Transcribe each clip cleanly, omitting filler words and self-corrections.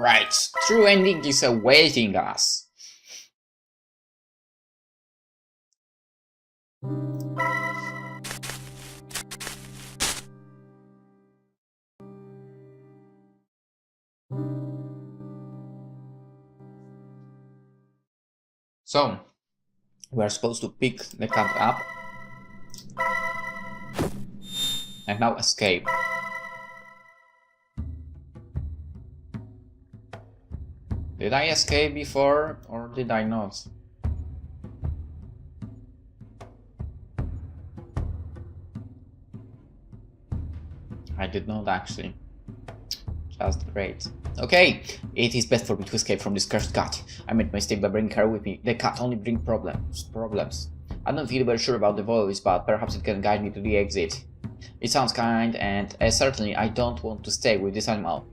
Alright, true ending is awaiting us. So, we are supposed to pick the cat up and now escape. Did I escape before or did I not? I did not actually. Just great. Okay, it is best for me to escape from this cursed cat. I made a mistake by bringing her with me. The cat only brings problems. I don't feel very sure about the voice, but perhaps it can guide me to the exit. It sounds kind, and certainly I don't want to stay with this animal.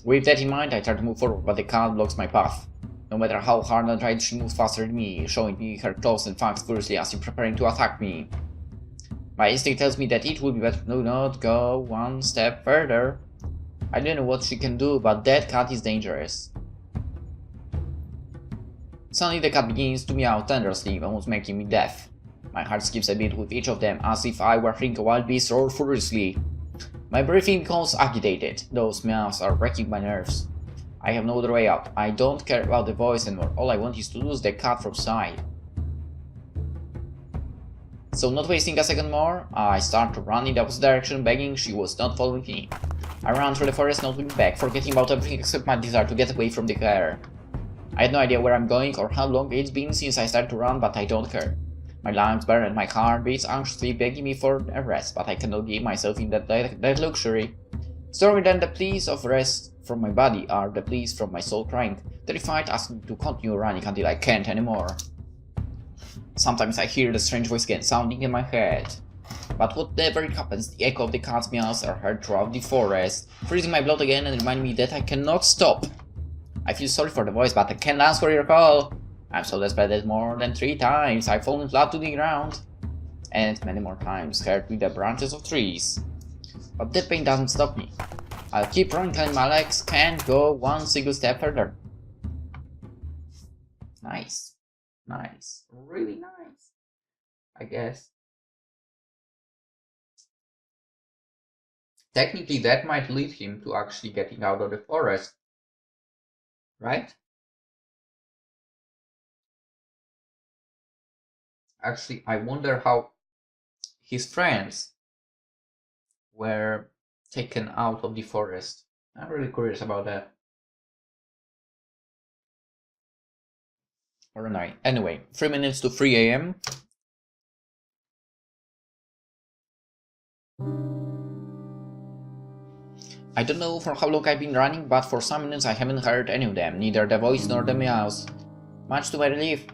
With that in mind, I try to move forward, but the cat blocks my path. No matter how hard I try, she moves faster than me, showing me her claws and fangs furiously as if preparing to attack me. My instinct tells me that it would be better to not go one step further. I don't know what she can do, but that cat is dangerous. Suddenly the cat begins to meow tenderly, almost making me deaf. My heart skips a beat with each of them, as if I were hearing a wild beast roar furiously. My breathing becomes agitated. Those meows are wrecking my nerves. I have no other way out. I don't care about the voice anymore. All I want is to lose the cat from sight. So not wasting a second more, I start to run in the opposite direction, begging she was not following me. I ran through the forest, not looking back, forgetting about everything except my desire to get away from the car. I had no idea where I'm going or how long it's been since I started to run, but I don't care. My lungs burn and my heart beats anxiously, begging me for a rest, but I cannot give myself in that luxury. Stronger than the pleas of rest from my body are the pleas from my soul crying, terrified, asking me to continue running until I can't anymore. Sometimes I hear the strange voice again, sounding in my head. But whatever it happens, the echo of the cat's meows are heard throughout the forest, freezing my blood again and reminding me that I cannot stop. I feel sorry for the voice, but I can't answer your call. I'm so desperate that more than 3 times I've fallen flat to the ground. And many more times hurt with the branches of trees. But the pain doesn't stop me. I'll keep running until my legs can't go one single step further. Nice. Nice. Really nice. I guess. Technically that might lead him to actually getting out of the forest. Right? Actually, I wonder how his friends were taken out of the forest. I'm really curious about that. Or night. Anyway, 3 minutes to 3 AM. I don't know for how long I've been running, but for some minutes I haven't heard any of them, neither the voice nor the meows. Much to my relief.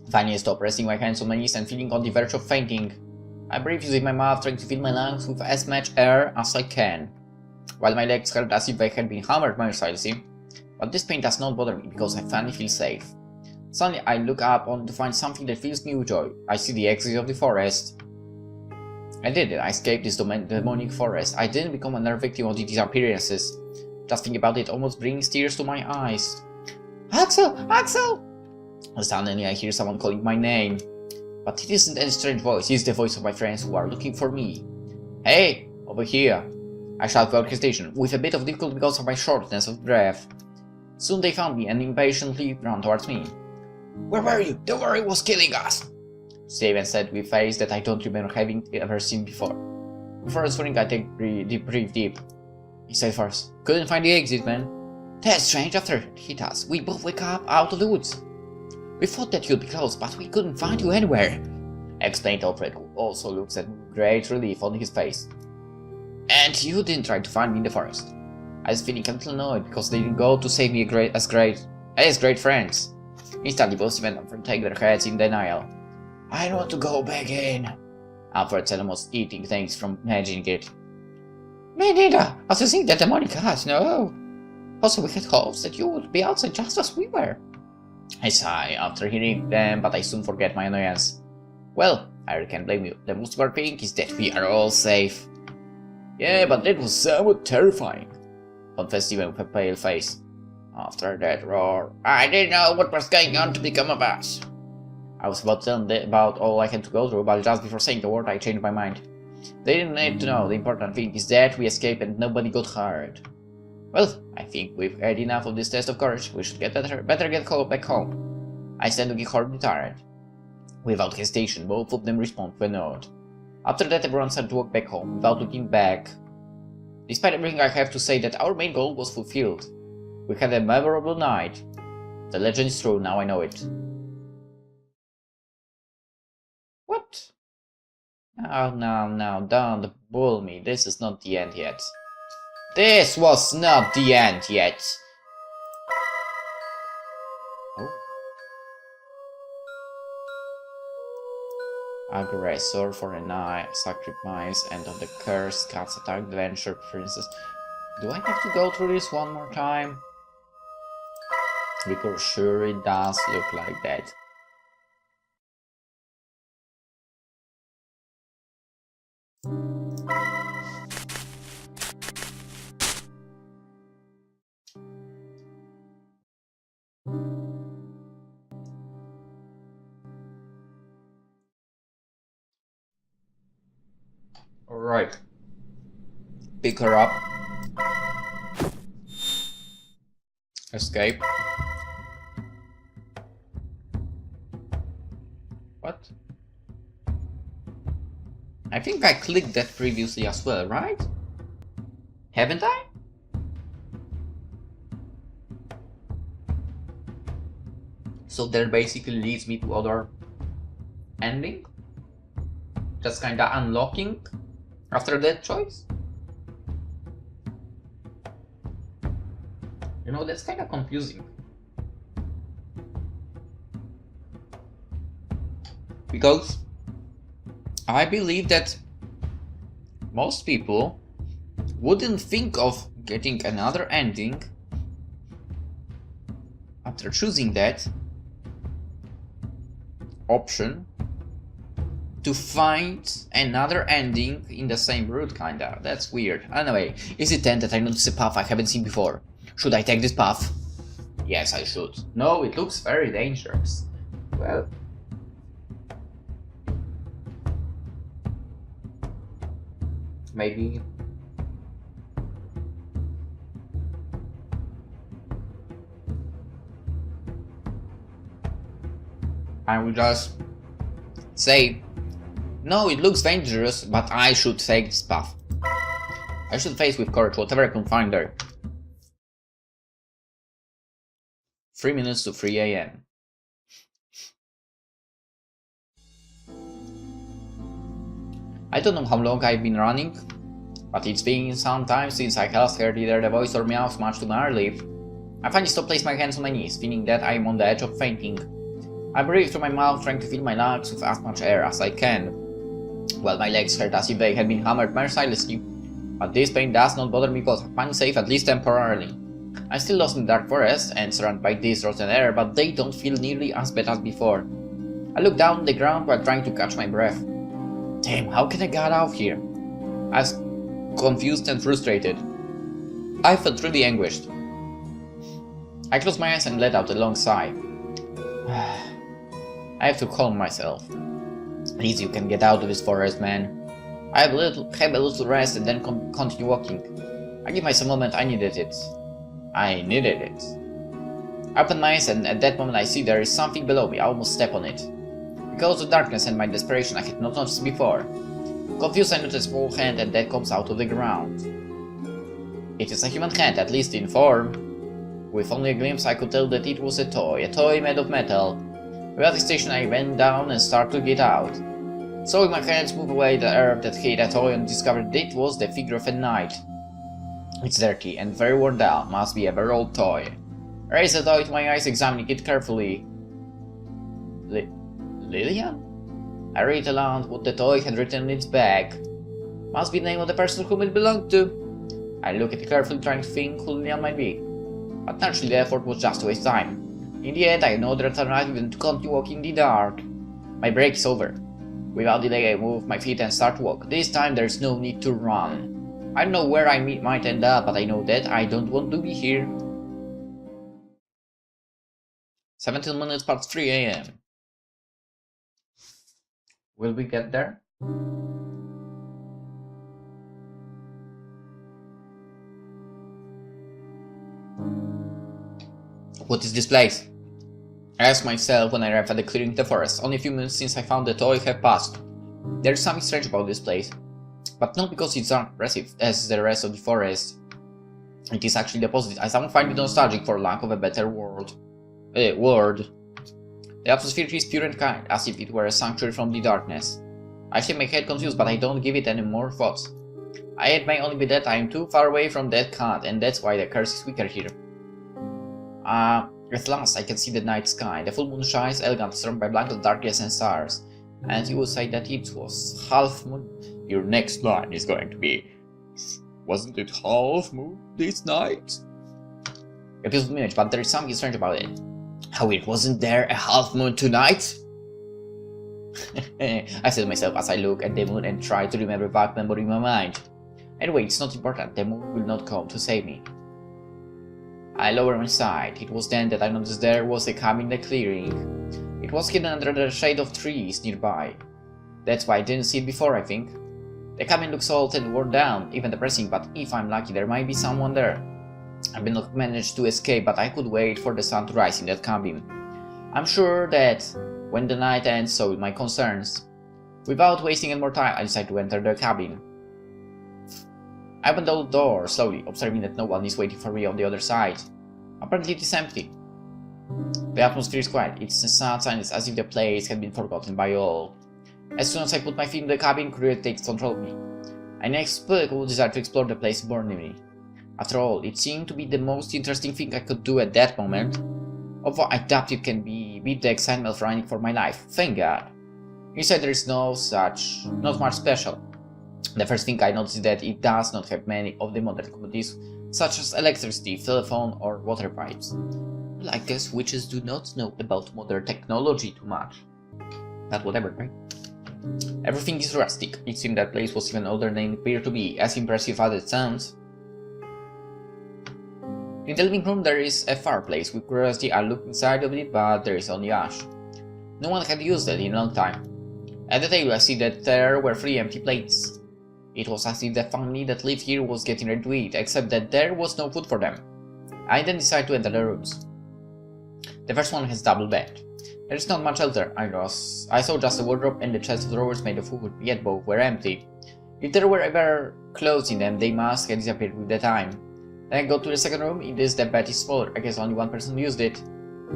Finally I stop, resting my hands on my knees and feeling on the verge of fainting. I breathe using my mouth, trying to fill my lungs with as much air as I can, while my legs hurt as if they had been hammered mercilessly. But this pain does not bother me, because I finally feel safe. Suddenly I look up only to find something that fills me with joy. I see the exit of the forest. I did it. I escaped this demonic forest. I didn't become another victim of the disappearances. Just thinking about it almost brings tears to my eyes. Axel! Axel! Suddenly I hear someone calling my name. But it isn't any strange voice. It's the voice of my friends who are looking for me. Hey! Over here! I shout without hesitation, with a bit of difficulty because of my shortness of breath. Soon they found me and impatiently ran towards me. Where were you? The worry was killing us! Steven said with a face that I don't remember having ever seen before. Before answering, I take deep. He said first, couldn't find the exit, man. That's strange, after it hit us, we both wake up out of the woods. We thought that you'd be close, but we couldn't find you anywhere, explained Alfred, who also looks at great relief on his face. And you didn't try to find me in the forest. I was feeling a little annoyed because they didn't go to save me as great friends. Instantly both Steven and Alfred take their heads in denial. I don't want to go back in, Alfred said, almost eating things from imagining it. Me neither, as you think that demonic cat, no. Also, we had hopes that you would be outside just as we were. I sigh after hearing them, but I soon forget my annoyance. Well, I can't blame you. The most important thing is that we are all safe. Yeah, but that was somewhat terrifying. confessed Steven with a pale face. After that roar, I didn't know what was going on to become of us. I was about to tell them about all I had to go through, but just before saying the word, I changed my mind. They didn't need to know. The important thing is that we escaped and nobody got hurt. Well, I think we've had enough of this test of courage. We should get better get back home. I said, looking horribly tired. Without hesitation, both of them responded with a nod. After that, everyone started to walk back home, without looking back. Despite everything, I have to say that our main goal was fulfilled. We had a memorable night. The legend is true, now I know it. What? Oh, no, don't bull me. This is not the end yet. This was not the end yet. Aggressor for a night, sacrifice, end of the curse, cats attack, adventure, princess. Do I have to go through this one more time? Because sure it does look like that. Alright. Pick her up. Escape. What? I think I clicked that previously as well, right? Haven't I? So that basically leads me to other ending? Just kinda unlocking after that choice? You know, that's kinda confusing. Because I believe that most people wouldn't think of getting another ending after choosing that option to find another ending in the same route, kinda. That's weird. Anyway, is it then that I notice a path I haven't seen before? Should I take this path? Yes, I should. No, it looks very dangerous. Well... maybe... I will just say, no, it looks dangerous, but I should take this path. I should face with courage whatever I can find there. 3 minutes to 3 AM. I don't know how long I've been running, but it's been some time since I last heard either the voice or meows, much to my relief. I finally stopped, placed my hands on my knees, feeling that I am on the edge of fainting. I breathe through my mouth, trying to fill my lungs with as much air as I can, while my legs hurt as if they had been hammered mercilessly. But this pain does not bother me because I find safe, at least temporarily. I'm still lost in the dark forest and surrounded by this rotten air, but they don't feel nearly as bad as before. I look down on the ground while trying to catch my breath. Damn, how can I get out here? I was confused and frustrated. I felt really anguished. I closed my eyes and let out a long sigh. I have to calm myself. Please, you can get out of this forest, man. I have a little rest and then continue walking. I give myself a moment, I needed it. I needed it. I open my eyes and at that moment I see there is something below me. I almost step on it. Because of darkness and my desperation I had not noticed before. Confused, I notice a small hand and that comes out of the ground. It is a human hand, at least in form. With only a glimpse I could tell that it was a toy made of metal. Without hesitation I went down and started to get out. So with my hands move away the earth that hid the toy and discovered it was the figure of a knight. It's dirty and very worn down, must be a very old toy. I raised the toy to my eyes, examining it carefully. Lillian? I read aloud what the toy had written on its back. Must be the name of the person whom it belonged to. I look at it carefully, trying to think who Lillian might be. But naturally the effort was just a waste of time. In the end, I had no other alternative than to continue walking in the dark. My break is over. Without delay, I move my feet and start to walk. This time there is no need to run. I don't know where I might end up, but I know that I don't want to be here. 17 minutes past 3 AM. Will we get there? What is this place? I asked myself when I arrived at the clearing in the forest. Only a few minutes since I found the toy have passed. There is something strange about this place. But not because it's unimpressive as the rest of the forest. It is actually the opposite. I somehow find it nostalgic for lack of a better word. The atmosphere is pure and kind, as if it were a sanctuary from the darkness. I see my head confused, but I don't give it any more thoughts. It may only be that I am too far away from that cat, and that's why the curse is weaker here. At last I can see the night sky. The full moon shines elegant, surrounded by blanket darkness and stars. And you will say that it was half moon. Your next line is going to be, wasn't it half moon this night? A beautiful image, but there is something strange about it. How it wasn't there a half moon tonight? I said to myself as I look at the moon and try to remember back memory in my mind. Anyway, it's not important, the moon will not come to save me. I lowered my sight. It was then that I noticed there was a cabin in the clearing. It was hidden under the shade of trees nearby. That's why I didn't see it before, I think. The cabin looks old and worn down, even depressing, but if I'm lucky there might be someone there. I've not managed to escape, but I could wait for the sun to rise in that cabin. I'm sure that when the night ends, so will my concerns. Without wasting any more time, I decide to enter the cabin. I open the door slowly, observing that no one is waiting for me on the other side. Apparently it is empty. The atmosphere is quiet. It's a sad silence, as if the place had been forgotten by all. As soon as I put my feet in the cabin, curiosity takes control of me. I inexplicable desire to explore the place born in me. After all, it seemed to be the most interesting thing I could do at that moment. Although I doubt it can beat the excitement of running for my life. Thank God. Inside there is not much special. The first thing I noticed is that it does not have many of the modern commodities, such as electricity, telephone, or water pipes. Well, I guess witches do not know about modern technology too much. But whatever, right? Everything is rustic. It seemed that place was even older than it appeared to be, as impressive as it sounds. In the living room there is a fireplace. With curiosity I look inside of it, but there is only ash. No one had used it in a long time. At the table I see that there were 3 empty plates. It was as if the family that lived here was getting ready to eat, except that there was no food for them. I then decide to enter the rooms. The first one has double bed. There is not much else there. I saw just a wardrobe and the chest of drawers made of wood, yet both were empty. If there were ever clothes in them, they must have disappeared with the time. Then I go to the second room. It is the bed is smaller. I guess only one person used it.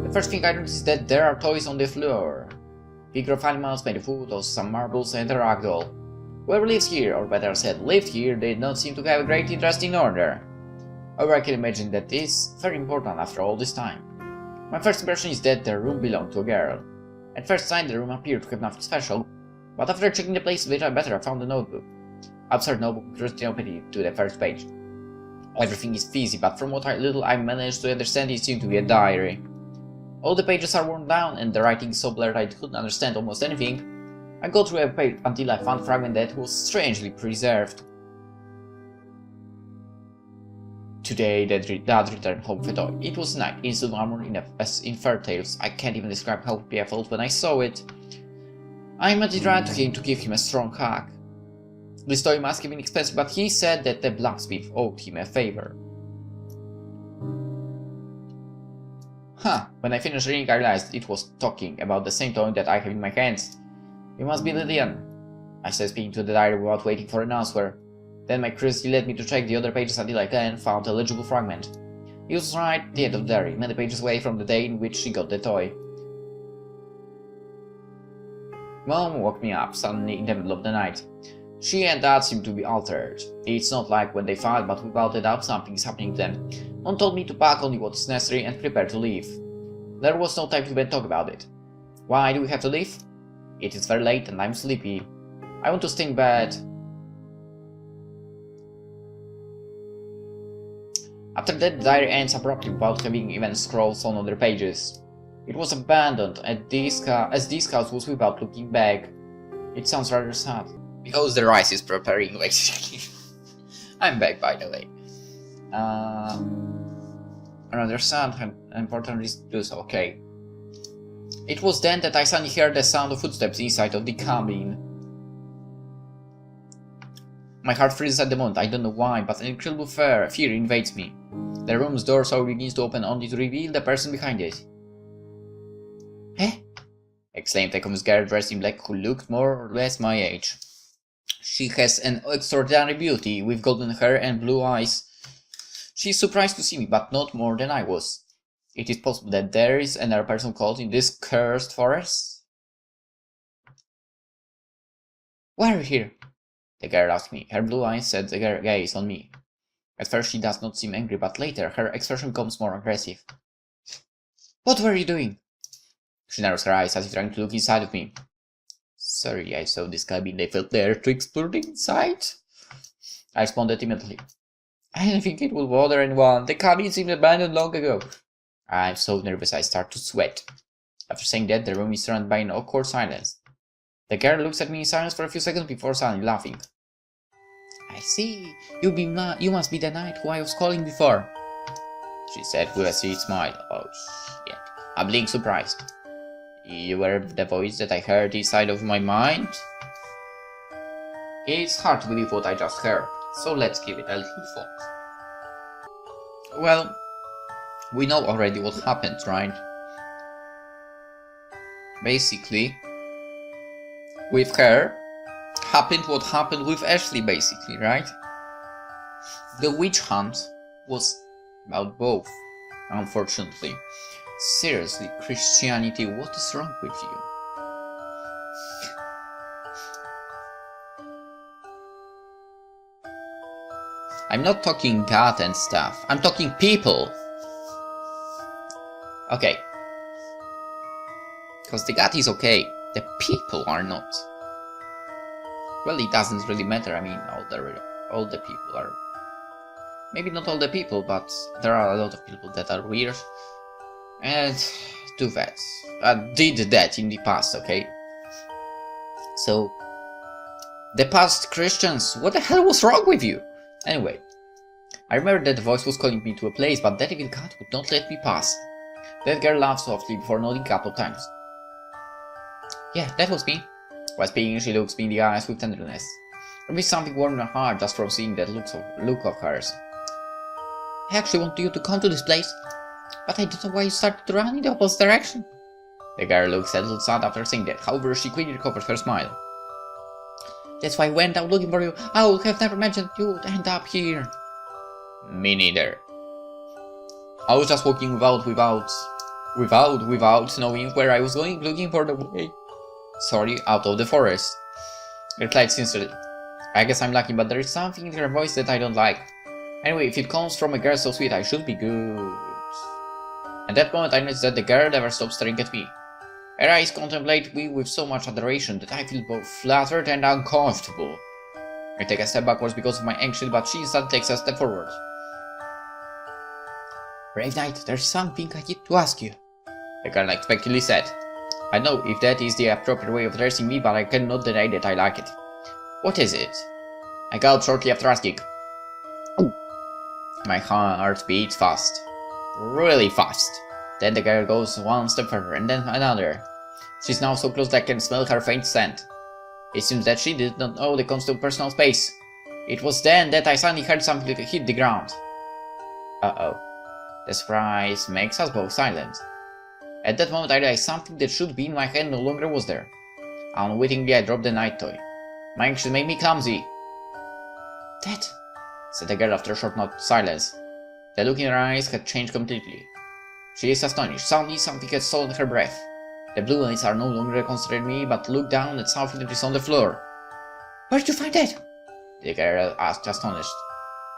The first thing I notice is that there are toys on the floor. Figure of animals made of wood, also some marbles and a ragdoll. Whoever lives here, or better said, lived here, did not seem to have a great interest in order. However, I can imagine that is very important after all this time. My first impression is that the room belonged to a girl. At first sight, the room appeared to have nothing special, but after checking the place a little better, I found a notebook. I observed the notebook, just opened it to the first page. Everything is fizzy, but from what little I managed to understand, it seemed to be a diary. All the pages are worn down, and the writing is so blurred I couldn't understand almost anything. I go through a page until I found a fragment that was strangely preserved. Today, Dad returned home with a toy. It was night, in suit armor as in fairy tales. I can't even describe how happy I felt when I saw it. I immediately ran to him to give him a strong hug. This toy must have been expensive, but he said that the blacksmith owed him a favor. When I finished reading, I realized it was talking about the same toy that I have in my hands. You must be Lydian, I said, speaking to the diary without waiting for an answer. Then my curiosity led me to check the other pages until I again found a legible fragment. He was right at the end of the diary, many pages away from the day in which she got the toy. Mom woke me up suddenly in the middle of the night. She and Dad seemed to be altered. It's not like when they fought, but without a doubt something is happening to them. Mom told me to pack only what is necessary and prepare to leave. There was no time to even talk about it. Why do we have to leave? It is very late and I'm sleepy. I want to stay in bed. After that, the diary ends abruptly without having even scrolls on other pages. It was abandoned as this house was without looking back. It sounds rather sad. Because the rice is preparing, basically. I'm back, by the way. Another sound and important reason to do so, okay. It was then that I suddenly heard the sound of footsteps inside of the cabin. My heart freezes at the moment, I don't know why, but an incredible fear invades me. The room's door slowly begins to open only to reveal the person behind it. Eh? Exclaimed a confused girl dressed in black who looked more or less my age. She has an extraordinary beauty, with golden hair and blue eyes. She is surprised to see me, but not more than I was. It is possible that there is another person caught in this cursed forest? Why are you here? The girl asked me. Her blue eyes set the gaze on me. At first she does not seem angry, but later her expression becomes more aggressive. What were you doing? She narrows her eyes as if trying to look inside of me. Sorry, I saw this cabin. I felt there to explore the inside. I responded immediately. I don't think it will bother anyone. The cabin seemed abandoned long ago. I'm so nervous I start to sweat. After saying that, the room is surrounded by an awkward silence. The girl looks at me in silence for a few seconds before suddenly laughing. I see. You must be the knight who I was calling before, she said with a sweet smile. Oh shit. I blinked surprised. You were the voice that I heard inside of my mind? It's hard to believe what I just heard, so let's give it a little thought. Well, we know already what happened, right? Basically, with her, happened what happened with Ashley, basically, right? The witch hunt was about both, unfortunately. Seriously, Christianity, what is wrong with you? I'm not talking God and stuff, I'm talking people. Okay. Because the God is okay, the people are not. Well, it doesn't really matter, I mean, all the people are... Maybe not all the people, but there are a lot of people that are weird. And do that. Did that in the past, okay? So, the past Christians, what the hell was wrong with you? Anyway, I remember that the voice was calling me to a place, but that evil cat would not let me pass. That girl laughed softly before nodding a couple of times. Yeah, that was me. While speaking, she looks me in the eyes with tenderness. There is something warm in my heart just from seeing that look of hers. I actually want you to come to this place, but I don't know why you started to run in the opposite direction. The girl looks a little sad after saying that, however she quickly recovered her smile. That's why I went out looking for you. I would have never imagined you would end up here. Me neither. I was just walking without knowing where I was going, looking for the way. Sorry, out of the forest. Replied sincerely. I guess I'm lucky, but there is something in her voice that I don't like. Anyway, if it comes from a girl so sweet, I should be good. At that moment I noticed that the girl never stopped staring at me. Her eyes contemplate me with so much adoration that I feel both flattered and uncomfortable. I take a step backwards because of my anxiety, but she instead takes a step forward. Brave Knight, there's something I need to ask you, the girl unexpectedly said. I know if that is the appropriate way of addressing me, but I cannot deny that I like it. What is it? I gulped shortly after asking. Ooh. My heart beats fast. Really fast. Then the girl goes one step further, and then another. She's now so close that I can smell her faint scent. It seems that she did not know the concept of personal space. It was then that I suddenly heard something hit the ground. Uh-oh. The surprise makes us both silent. At that moment I realized something that should be in my hand no longer was there. Unwittingly I dropped the night toy. My anxiety made me clumsy. That, said the girl after a short silence. The look in her eyes had changed completely. She is astonished. Suddenly something had stolen her breath. The blue eyes are no longer concentrating me, but look down at something that is on the floor. Where did you find that? The girl asked, astonished.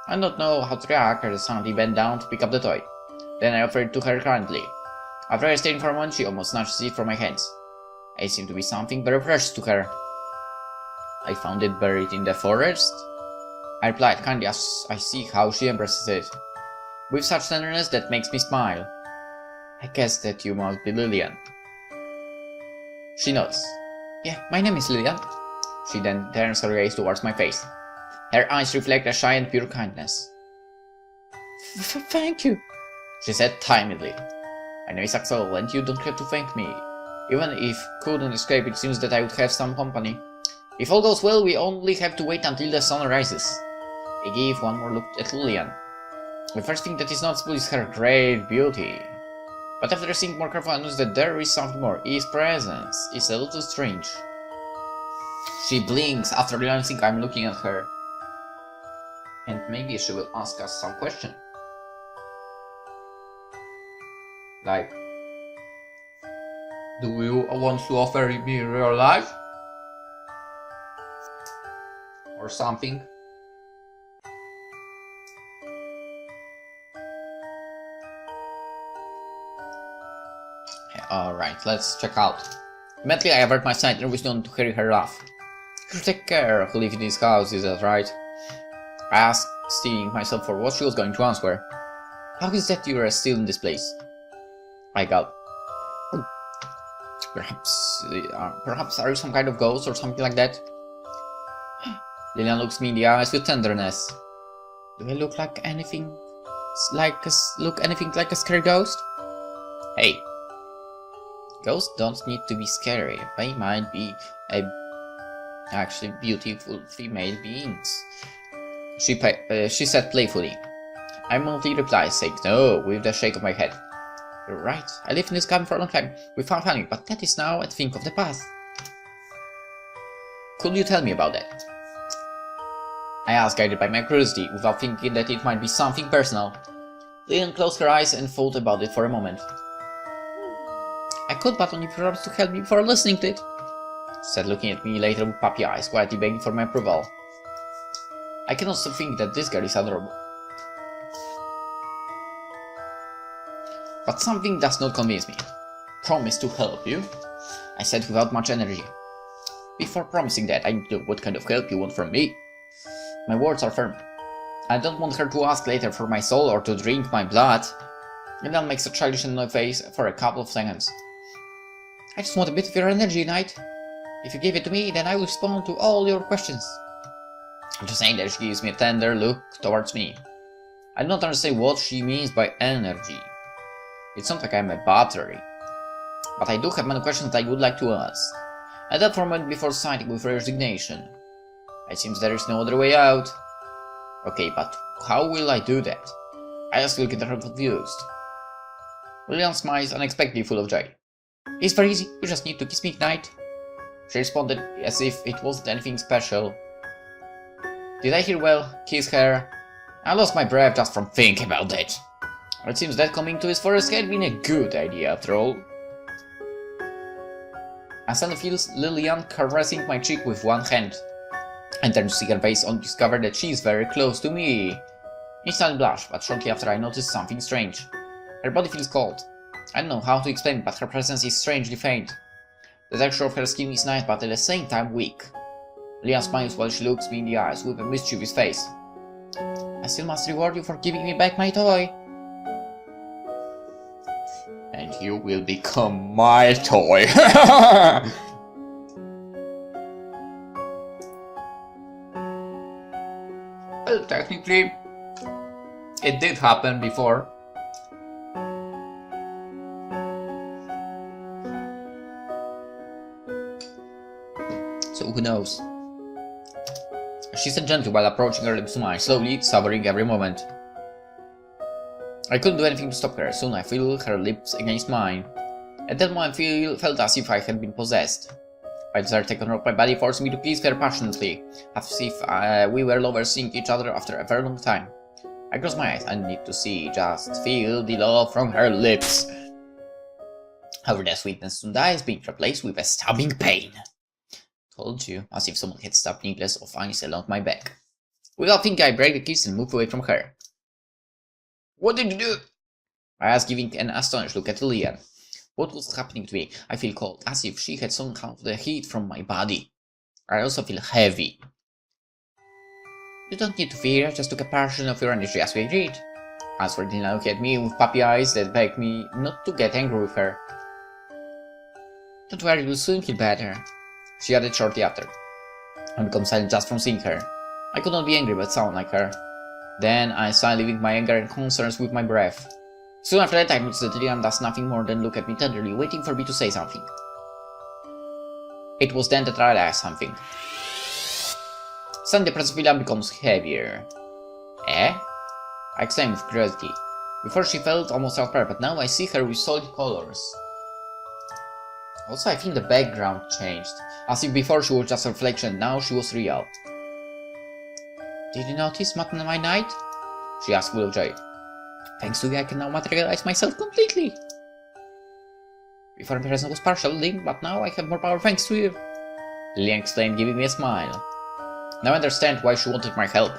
I don't know how to react, I suddenly bent down to pick up the toy. Then I offered it to her currently. After hesitating for a moment, she almost snatched it from my hands. It seemed to be something very precious to her. I found it buried in the forest? I replied kindly as I see how she embraces it. With such tenderness that makes me smile. I guess that you must be Lillian. She nods. Yeah, my name is Lillian. She then turns her gaze towards my face. Her eyes reflect a shy and pure kindness. Thank you, she said timidly. I know it's so, and you don't have to thank me. Even if couldn't escape, it seems that I would have some company. If all goes well, we only have to wait until the sun rises. I gave one more look at Lillian. The first thing that is noticeable is her great beauty. But after seeing more carefully, I noticed that there is something more. His presence is a little strange. She blinks after realizing I'm looking at her. And maybe she will ask us some question. Like, do you want to offer me real life? Or something? Alright, let's check out. Immediately I avert my sight and wish not to hear her laugh. You should take care who live in this house, is that right? I asked, stealing myself for what she was going to answer. How is that you are still in this place? I gulped. Perhaps are you some kind of ghost or something like that? Lillian looks me in the eyes with tenderness. Do I look like anything like a scary ghost? Hey. Ghosts don't need to be scary. They might be actually beautiful female beings. She said playfully. I mildly replied, saying no, with a shake of my head. You're right. I lived in this cabin for a long time. We found family, but that is now a thing of the past. Could you tell me about that? I asked, guided by my curiosity, without thinking that it might be something personal. Lillian closed her eyes and thought about it for a moment. I could, but only promise to help me before listening to it, she said, looking at me later with puppy eyes, quietly begging for my approval. I can also think that this girl is adorable. But something does not convince me. Promise to help you? I said without much energy. Before promising that, I need to know what kind of help you want from me. My words are firm. I don't want her to ask later for my soul or to drink my blood. And then makes a childish face for a couple of seconds. I just want a bit of your energy, Knight. If you give it to me, then I will respond to all your questions. I'm just saying that she gives me a tender look towards me. I don't understand what she means by energy. It's not like I'm a battery. But I do have many questions I would like to ask. At that moment before signing with resignation. It seems there is no other way out. Okay, but how will I do that? I asked, looking at her confused. Lillian smiles, unexpectedly full of joy. It's very easy, you just need to kiss me, Knight. She responded as if it wasn't anything special. Did I hear well? Kiss her? I lost my breath just from thinking about that. It seems that coming to his forest had been a good idea after all. I suddenly feel Lillian caressing my cheek with one hand. I turn to see her face and discover that she is very close to me. Instantly blush, but shortly after I notice something strange. Her body feels cold. I don't know how to explain it, but her presence is strangely faint. The texture of her skin is nice, but at the same time weak. Lillian smiles while she looks me in the eyes with a mischievous face. I still must reward you for giving me back my toy. And you will become my toy. Well, technically, it did happen before. So who knows? She said gently while approaching her lips to mine, slowly, savoring every moment. I couldn't do anything to stop her. Soon I feel her lips against mine. At that moment I felt as if I had been possessed. My desire taken over my body, forcing me to kiss her passionately, as if we were lovers seeing each other after a very long time. I closed my eyes. I need to see, just feel the love from her lips. However, the sweetness soon dies, being replaced with a stabbing pain. Told you, as if someone had stabbed needles of ice along my back. Without thinking, I break the kiss and move away from her. What did you do? I asked, giving an astonished look at Lillian. What was happening to me? I feel cold, as if she had somehow the heat from my body. I also feel heavy. You don't need to fear, I just took a portion of your energy as we agreed. Answered Lillian, looking at me with puppy eyes that begged me not to get angry with her. Don't worry, you'll soon feel better, she added shortly after. I become silent just from seeing her. I could not be angry but sound like her. Then I started leaving my anger and concerns with my breath. Soon after that I noticed that Lillian does nothing more than look at me tenderly, waiting for me to say something. It was then that I realized something. Suddenly the presence of Lillian becomes heavier. Eh? I exclaimed with curiosity. Before she felt almost transparent, but now I see her with solid colors. Also, I think the background changed. As if before she was just a reflection, now she was real. Did you notice my night? She asked full of joy. Thanks to you, I can now materialize myself completely. Before the presence was partial, Link, but now I have more power thanks to you. Lillian exclaimed, giving me a smile. Now I understand why she wanted my help.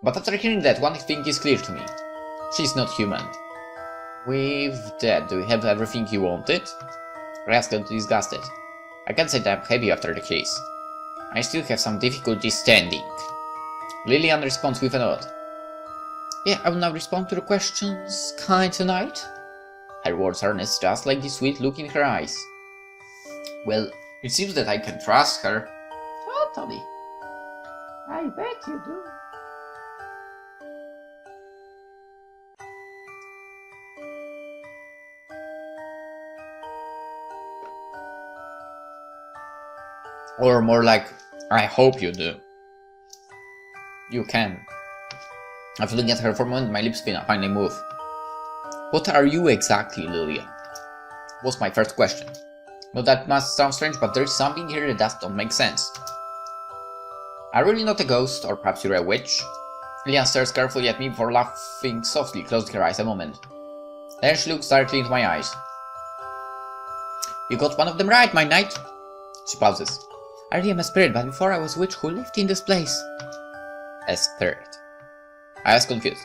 But after hearing that, one thing is clear to me. She's not human. With that, do you have everything you wanted? I asked her disgusted. I can't say that I'm happy after the case. I still have some difficulty standing. Lillian responds with a nod. Yeah, I will now respond to the questions, kind tonight. Her words are earnest, just like the sweet look in her eyes. Well, it seems that I can trust her. Totally. I bet you do. Or more like, I hope you do. You can. After looking at her for a moment, my lips finally move. What are you exactly, Lillian? Was my first question. No, that must sound strange, but there's something here that does not make sense. Are you really not a ghost, or perhaps you're a witch? Lillian stares carefully at me before laughing softly, closing her eyes a moment. Then she looks directly into my eyes. You got one of them right, my knight. She pauses. I really am a spirit, but before I was a witch who lived in this place. A spirit? I was confused.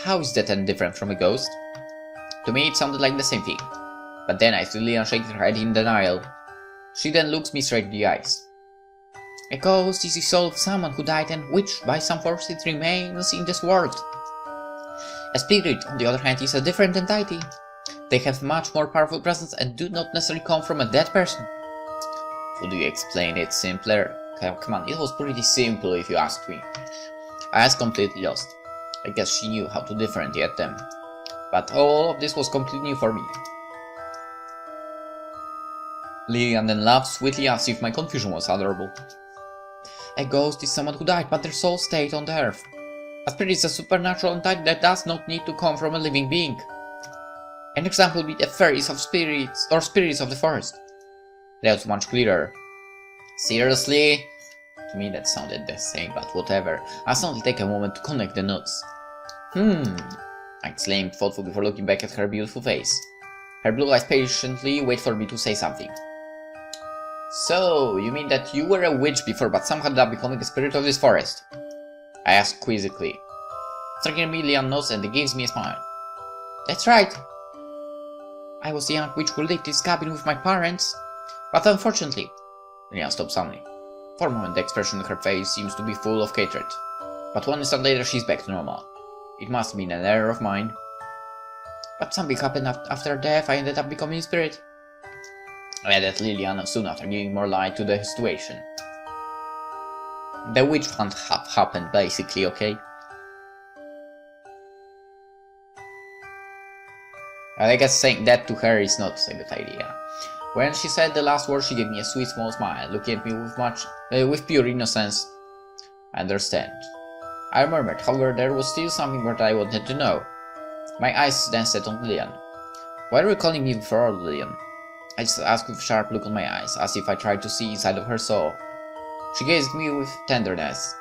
How is that any different from a ghost? To me it sounded like the same thing. But then I see Lillian shaking her head in denial. She then looks me straight in the eyes. A ghost is the soul of someone who died and which, by some force, it remains in this world. A spirit, on the other hand, is a different entity. They have much more powerful presence and do not necessarily come from a dead person. Could you explain it simpler? Come on, it was pretty simple if you asked me. I was completely lost. I guess she knew how to differentiate them. But all of this was completely new for me. Lillian then laughed sweetly as if my confusion was adorable. A ghost is someone who died, but their soul stayed on the earth. A spirit is a supernatural entity that does not need to come from a living being. An example would be the fairies of spirits, or spirits of the forest. That was much clearer. Seriously? To me that sounded the same, but whatever. I suddenly take a moment to connect the dots. I exclaimed thoughtfully before looking back at her beautiful face. Her blue eyes patiently wait for me to say something. So, you mean that you were a witch before but somehow ended up becoming a spirit of this forest? I asked quizzically. Striking me, Lillian nods and gives me a smile. That's right. I was a young witch who lived in this cabin with my parents, but unfortunately... Lillian stopped suddenly. For a moment the expression on her face seems to be full of hatred, but 1 instant later she's back to normal. It must have been an error of mine. But something happened after death. I ended up becoming a spirit. Added Lillian soon after giving more light to the situation. The witch hunt happened basically, okay? I guess saying that to her is not a good idea. When she said the last word, she gave me a sweet small smile, looking at me with pure innocence. I understand. I murmured, however, there was still something that I wanted to know. My eyes then set on Lillian. Why are you calling me before, Lillian? I just asked with a sharp look on my eyes, as if I tried to see inside of her soul. She gazed at me with tenderness.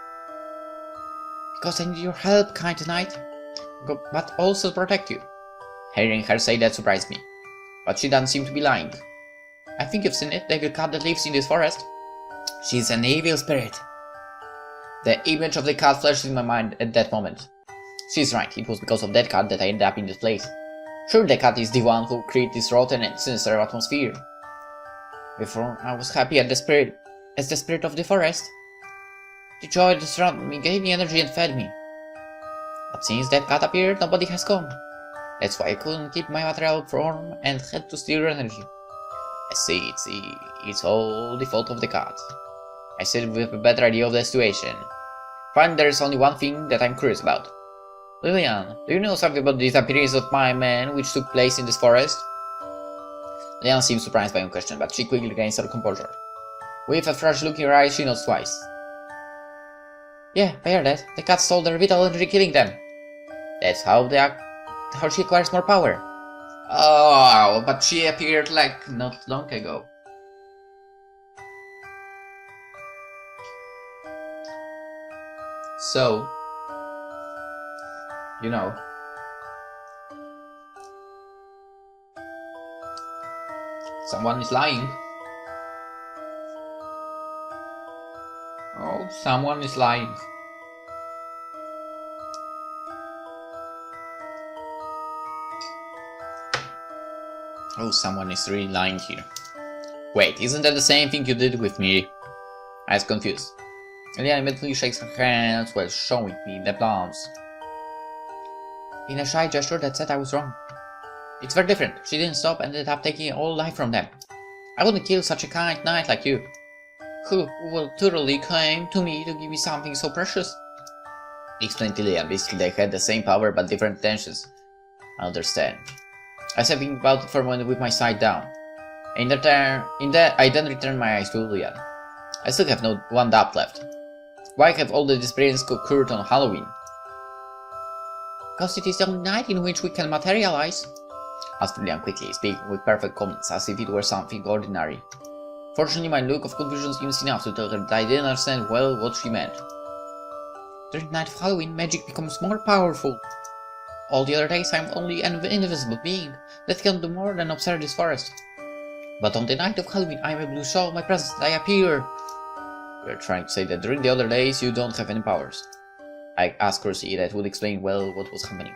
Because I need your help, kind knight, but also to protect you. Hearing her say that surprised me, but she doesn't seem to be lying. I think you've seen it, the evil cat that lives in this forest. She's an evil spirit. The image of the cat flashed in my mind at that moment. She's right, it was because of that cat that I ended up in this place. Sure, the cat is the one who created this rotten and sinister atmosphere. Before, I was happy as the spirit of the forest. The joy that surrounded me gave me energy and fed me. But since that cat appeared, nobody has come. That's why I couldn't keep my material form and had to steal your energy. I see, it's all the fault of the cat. I said with a better idea of the situation. Finally, there is only one thing that I'm curious about. Lillian, do you know something about the disappearance of my man which took place in this forest? Lillian seems surprised by my question, but she quickly regains her composure. With a fresh look in her eyes, she nods twice. Yeah, I heard that. The cat stole their vital energy, killing them. That's how she acquires more power. Oh, but she appeared like not long ago. So, you know. Someone is lying. Oh, someone is lying. Oh, someone is really lying here. Wait, isn't that the same thing you did with me? I was confused. Lillian immediately shakes her hands while showing me the palms. In a shy gesture that said I was wrong. It's very different. She didn't stop and ended up taking all life from them. I wouldn't kill such a kind knight like you, who literally came to me to give me something so precious. Explained to Lillian. Basically, they had the same power but different intentions. I understand. I sat thinking about it for a moment with my side down. I then returned my eyes to Lillian. I still have one doubt left. Why have all the disappearances occurred on Halloween? Because it is the only night in which we can materialize, asked Lillian quickly, speaking with perfect calmness, as if it were something ordinary. Fortunately, my look of confusion seems enough to tell her that I didn't understand well what she meant. During the night of Halloween, magic becomes more powerful. All the other days, I'm only an invisible being that can do more than observe this forest. But on the night of Halloween, I'm able to show my presence and I appear. You're trying to say that during the other days, you don't have any powers. I asked Percy. That would explain well what was happening.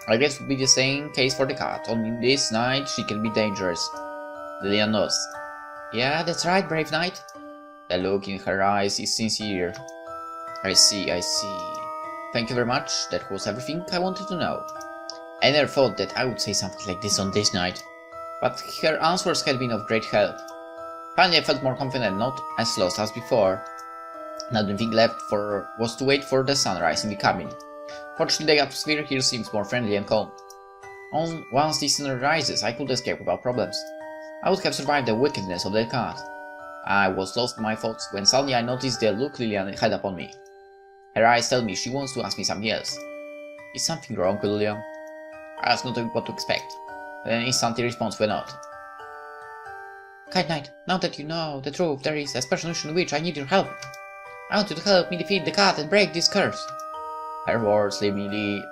I guess it would be the same case for the cat. Only this night, she can be dangerous. Lillian nods. Yeah, that's right, brave knight. The look in her eyes is sincere. I see. Thank you very much. That was everything I wanted to know. I never thought that I would say something like this on this night, but her answers had been of great help. Finally, I felt more confident, not as lost as before. Now the thing left was to wait for the sunrise in the cabin. Fortunately, the atmosphere here seems more friendly and calm. Once the sun rises, I could escape without problems. I would have survived the wickedness of the cat. I was lost in my thoughts when suddenly I noticed the look Lillian had upon me. Her eyes tell me she wants to ask me something else. Is something wrong with Lillian? I was not knowing what to expect. Then instantly responds why not. Kind knight, now that you know the truth, there is a special mission in which I need your help. I want you to help me defeat the cat and break this curse. Her words leave me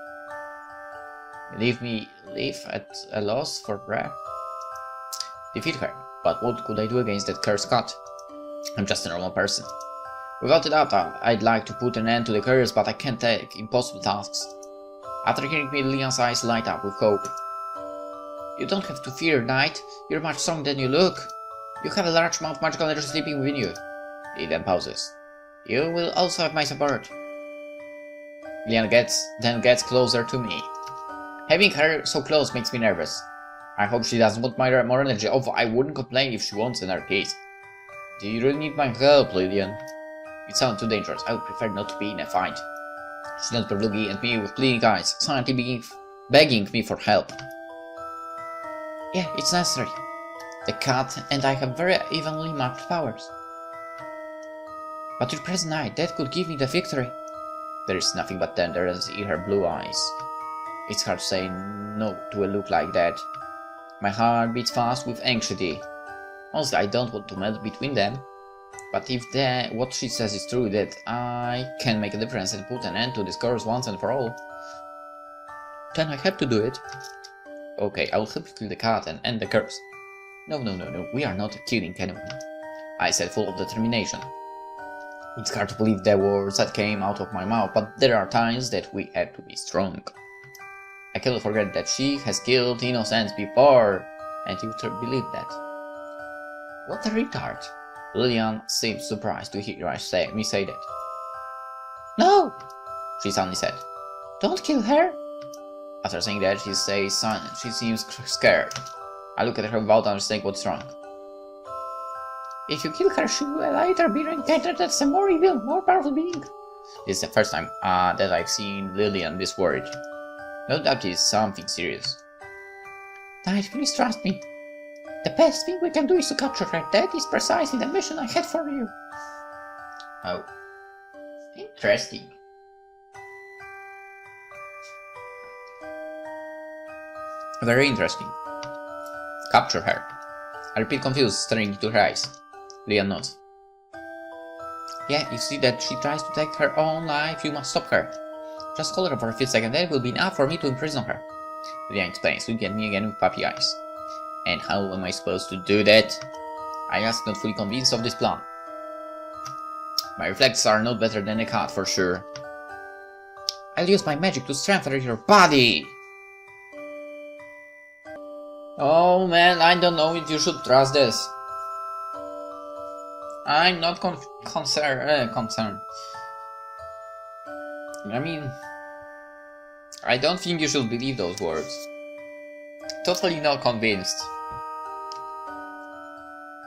at a loss for breath. Defeat her, but what could I do against that cursed cat? I'm just a normal person. Without a doubt, I'd like to put an end to the curse, but I can't take impossible tasks. After hearing me, Lillian's eyes light up with hope. You don't have to fear, knight. You're much stronger than you look. You have a large amount of magical energy sleeping within you. Lillian pauses. You will also have my support. Lillian then gets closer to me. Having her so close makes me nervous. I hope she doesn't want my more energy, although I wouldn't complain if she wants in her case. Do you really need my help, Lillian? It sounds too dangerous. I would prefer not to be in a fight. She nods perfectly at me with pleading eyes, silently begging me for help. Yeah, it's necessary. The cat and I have very evenly matched powers. But your present knight, that could give me the victory. There is nothing but tenderness in her blue eyes. It's hard to say no to a look like that. My heart beats fast with anxiety. Honestly, I don't want to melt between them. But if what she says is true, that I can make a difference and put an end to this curse once and for all, then I have to do it. Okay, I will help you kill the cat and end the curse. No, we are not killing anyone, I said, full of determination. It's hard to believe the words that came out of my mouth, but there are times that we have to be strong. I cannot forget that she has killed innocents before, and you believe that. What a retard. Lillian seemed surprised to hear me say that. No! She suddenly said. Don't kill her! After saying that, she stays silent. She seems scared. I look at her without understanding what's wrong. If you kill her, she will later be reincarnated as a more evil, more powerful being. This is the first time that I've seen Lillian this worried. No doubt it is something serious. Knight, please trust me. The best thing we can do is to capture her. That is precisely the mission I had for you. Oh. Interesting. Very interesting. Capture her. I repeat, confused, staring into her eyes. Leon nods. Yeah, you see that she tries to take her own life, you must stop her. Just hold her for a few seconds, that will be enough for me to imprison her. Leon explains, looking at me again with puppy eyes. And how am I supposed to do that? I ask, not fully convinced of this plan. My reflexes are not better than a cat, for sure. I'll use my magic to strengthen your body! Oh man, I don't know if you should trust this. I'm not concerned. I mean, I don't think you should believe those words. Totally not convinced.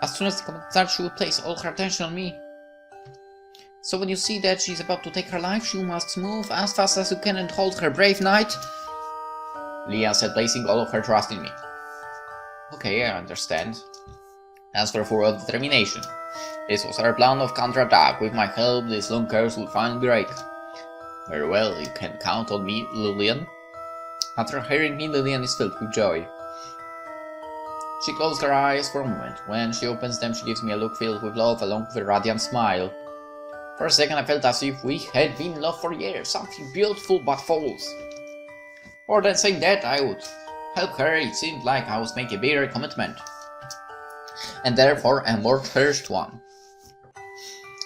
As soon as the combat starts, she will place all her attention on me. So when you see that she's about to take her life, you must move as fast as you can and hold her, brave knight. Leah said, placing all of her trust in me. Okay, I understand. As for full of determination, this was our plan of counterattack. With my help, this long curse will finally break. Very well, you can count on me, Lillian. After hearing me, Lillian is filled with joy. She closed her eyes for a moment. When she opens them, she gives me a look filled with love along with a radiant smile. For a second I felt as if we had been in love for years, something beautiful but false. More than saying that I would help her, it seemed like I was making a bigger commitment. And therefore a more cherished one.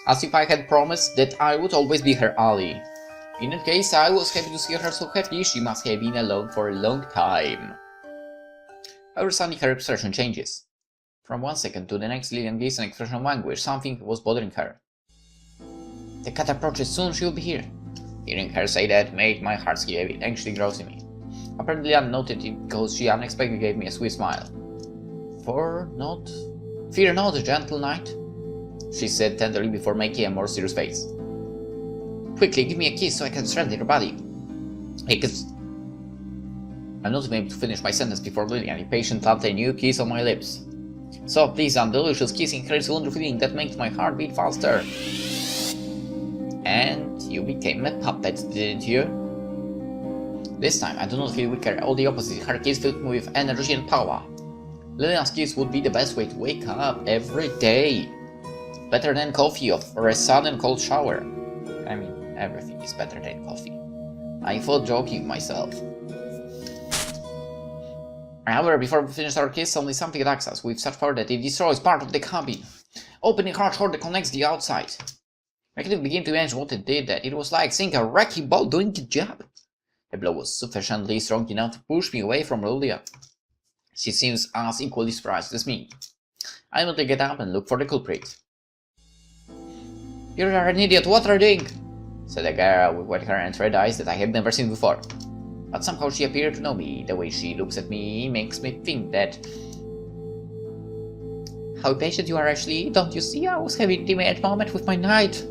As if I had promised that I would always be her ally. In that case, I was happy to see her so happy. She must have been alone for a long time. However, suddenly her expression changes. From one second to the next, Lillian gives an expression of anguish. Something was bothering her. The cat approaches, soon she will be here. Hearing her say that made my heart skip a bit, anxiously grows in me. Apparently I noted it because she unexpectedly gave me a sweet smile. Fear not, gentle knight, she said tenderly before making a more serious face. Quickly, give me a kiss so I can strengthen your body. I'm not able to finish my sentence before Lillian, impatient, planted a new kiss on my lips. So pleasant, delicious kissing creates a wonderful feeling that makes my heart beat faster. And you became a puppet, didn't you? This time I do not feel weaker, all the opposite, her kiss filled me with energy and power. Lillian's kiss would be the best way to wake up every day. Better than coffee or a sudden cold shower. I mean, everything is better than coffee. I thought joking myself. However, before we finish our kiss, suddenly something attacks us with such power that it destroys part of the cabin. Opening a hatch that connects the outside. I couldn't begin to imagine what it did that. It was like seeing a wrecking ball doing the job. The blow was sufficiently strong enough to push me away from Lilia. She seems as equally surprised as me. I immediately get up and look for the culprit. You are an idiot, what are you doing? Said a girl with white hair and red eyes that I had never seen before. But somehow she appeared to know me. The way she looks at me makes me think that... How patient you are, Ashley. Don't you see I was having an intimate moment with my knight?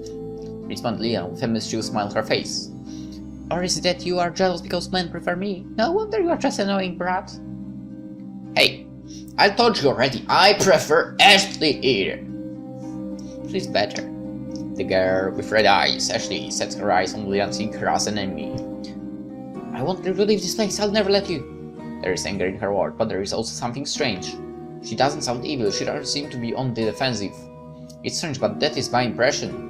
Responded Leah with a mischievous smile on her face. Or is it that you are jealous because men prefer me? No wonder you are just an annoying brat. Hey, I told you already, I prefer Ashley here. She's better. The girl with red eyes, Ashley, sets her eyes on Leah and seeing her as an enemy. I want you to leave this place, I'll never let you. There is anger in her word, but there is also something strange. She doesn't sound evil, she doesn't seem to be on the defensive. It's strange, but that is my impression.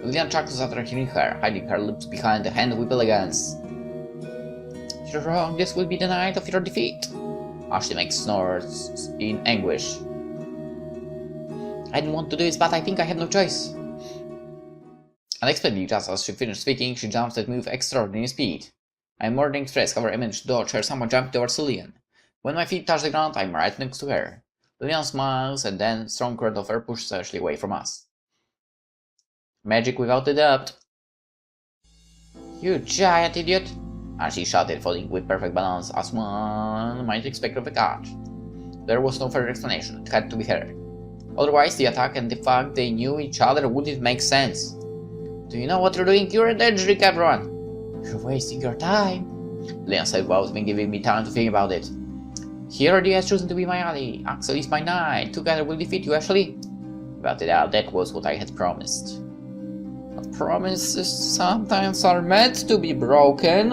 Lillian chuckles after hearing her, hiding her lips behind a hand with elegance. You're wrong, this will be the night of your defeat. Ashley makes snorts in anguish. I didn't want to do this, but I think I have no choice. Unexpectedly, just as she finished speaking, she jumps at me with extraordinary speed. I am more than expressed, however I managed to dodge her, someone jumping towards Lillian. When my feet touch the ground, I am right next to her. Lillian smiles, and then strong current of air pushes Ashley away from us. Magic without a doubt. You giant idiot! Ashley shouted, falling with perfect balance, as one might expect of a cat. There was no further explanation, it had to be her. Otherwise, the attack and the fact they knew each other wouldn't make sense. Do you know what you're doing? You're endangering everyone. You're wasting your time. Lynx said without even giving me time to think about it. He already has chosen to be my ally. Axel is my knight. Together we'll defeat you, Ashley. Without a doubt, that was what I had promised. But promises sometimes are meant to be broken.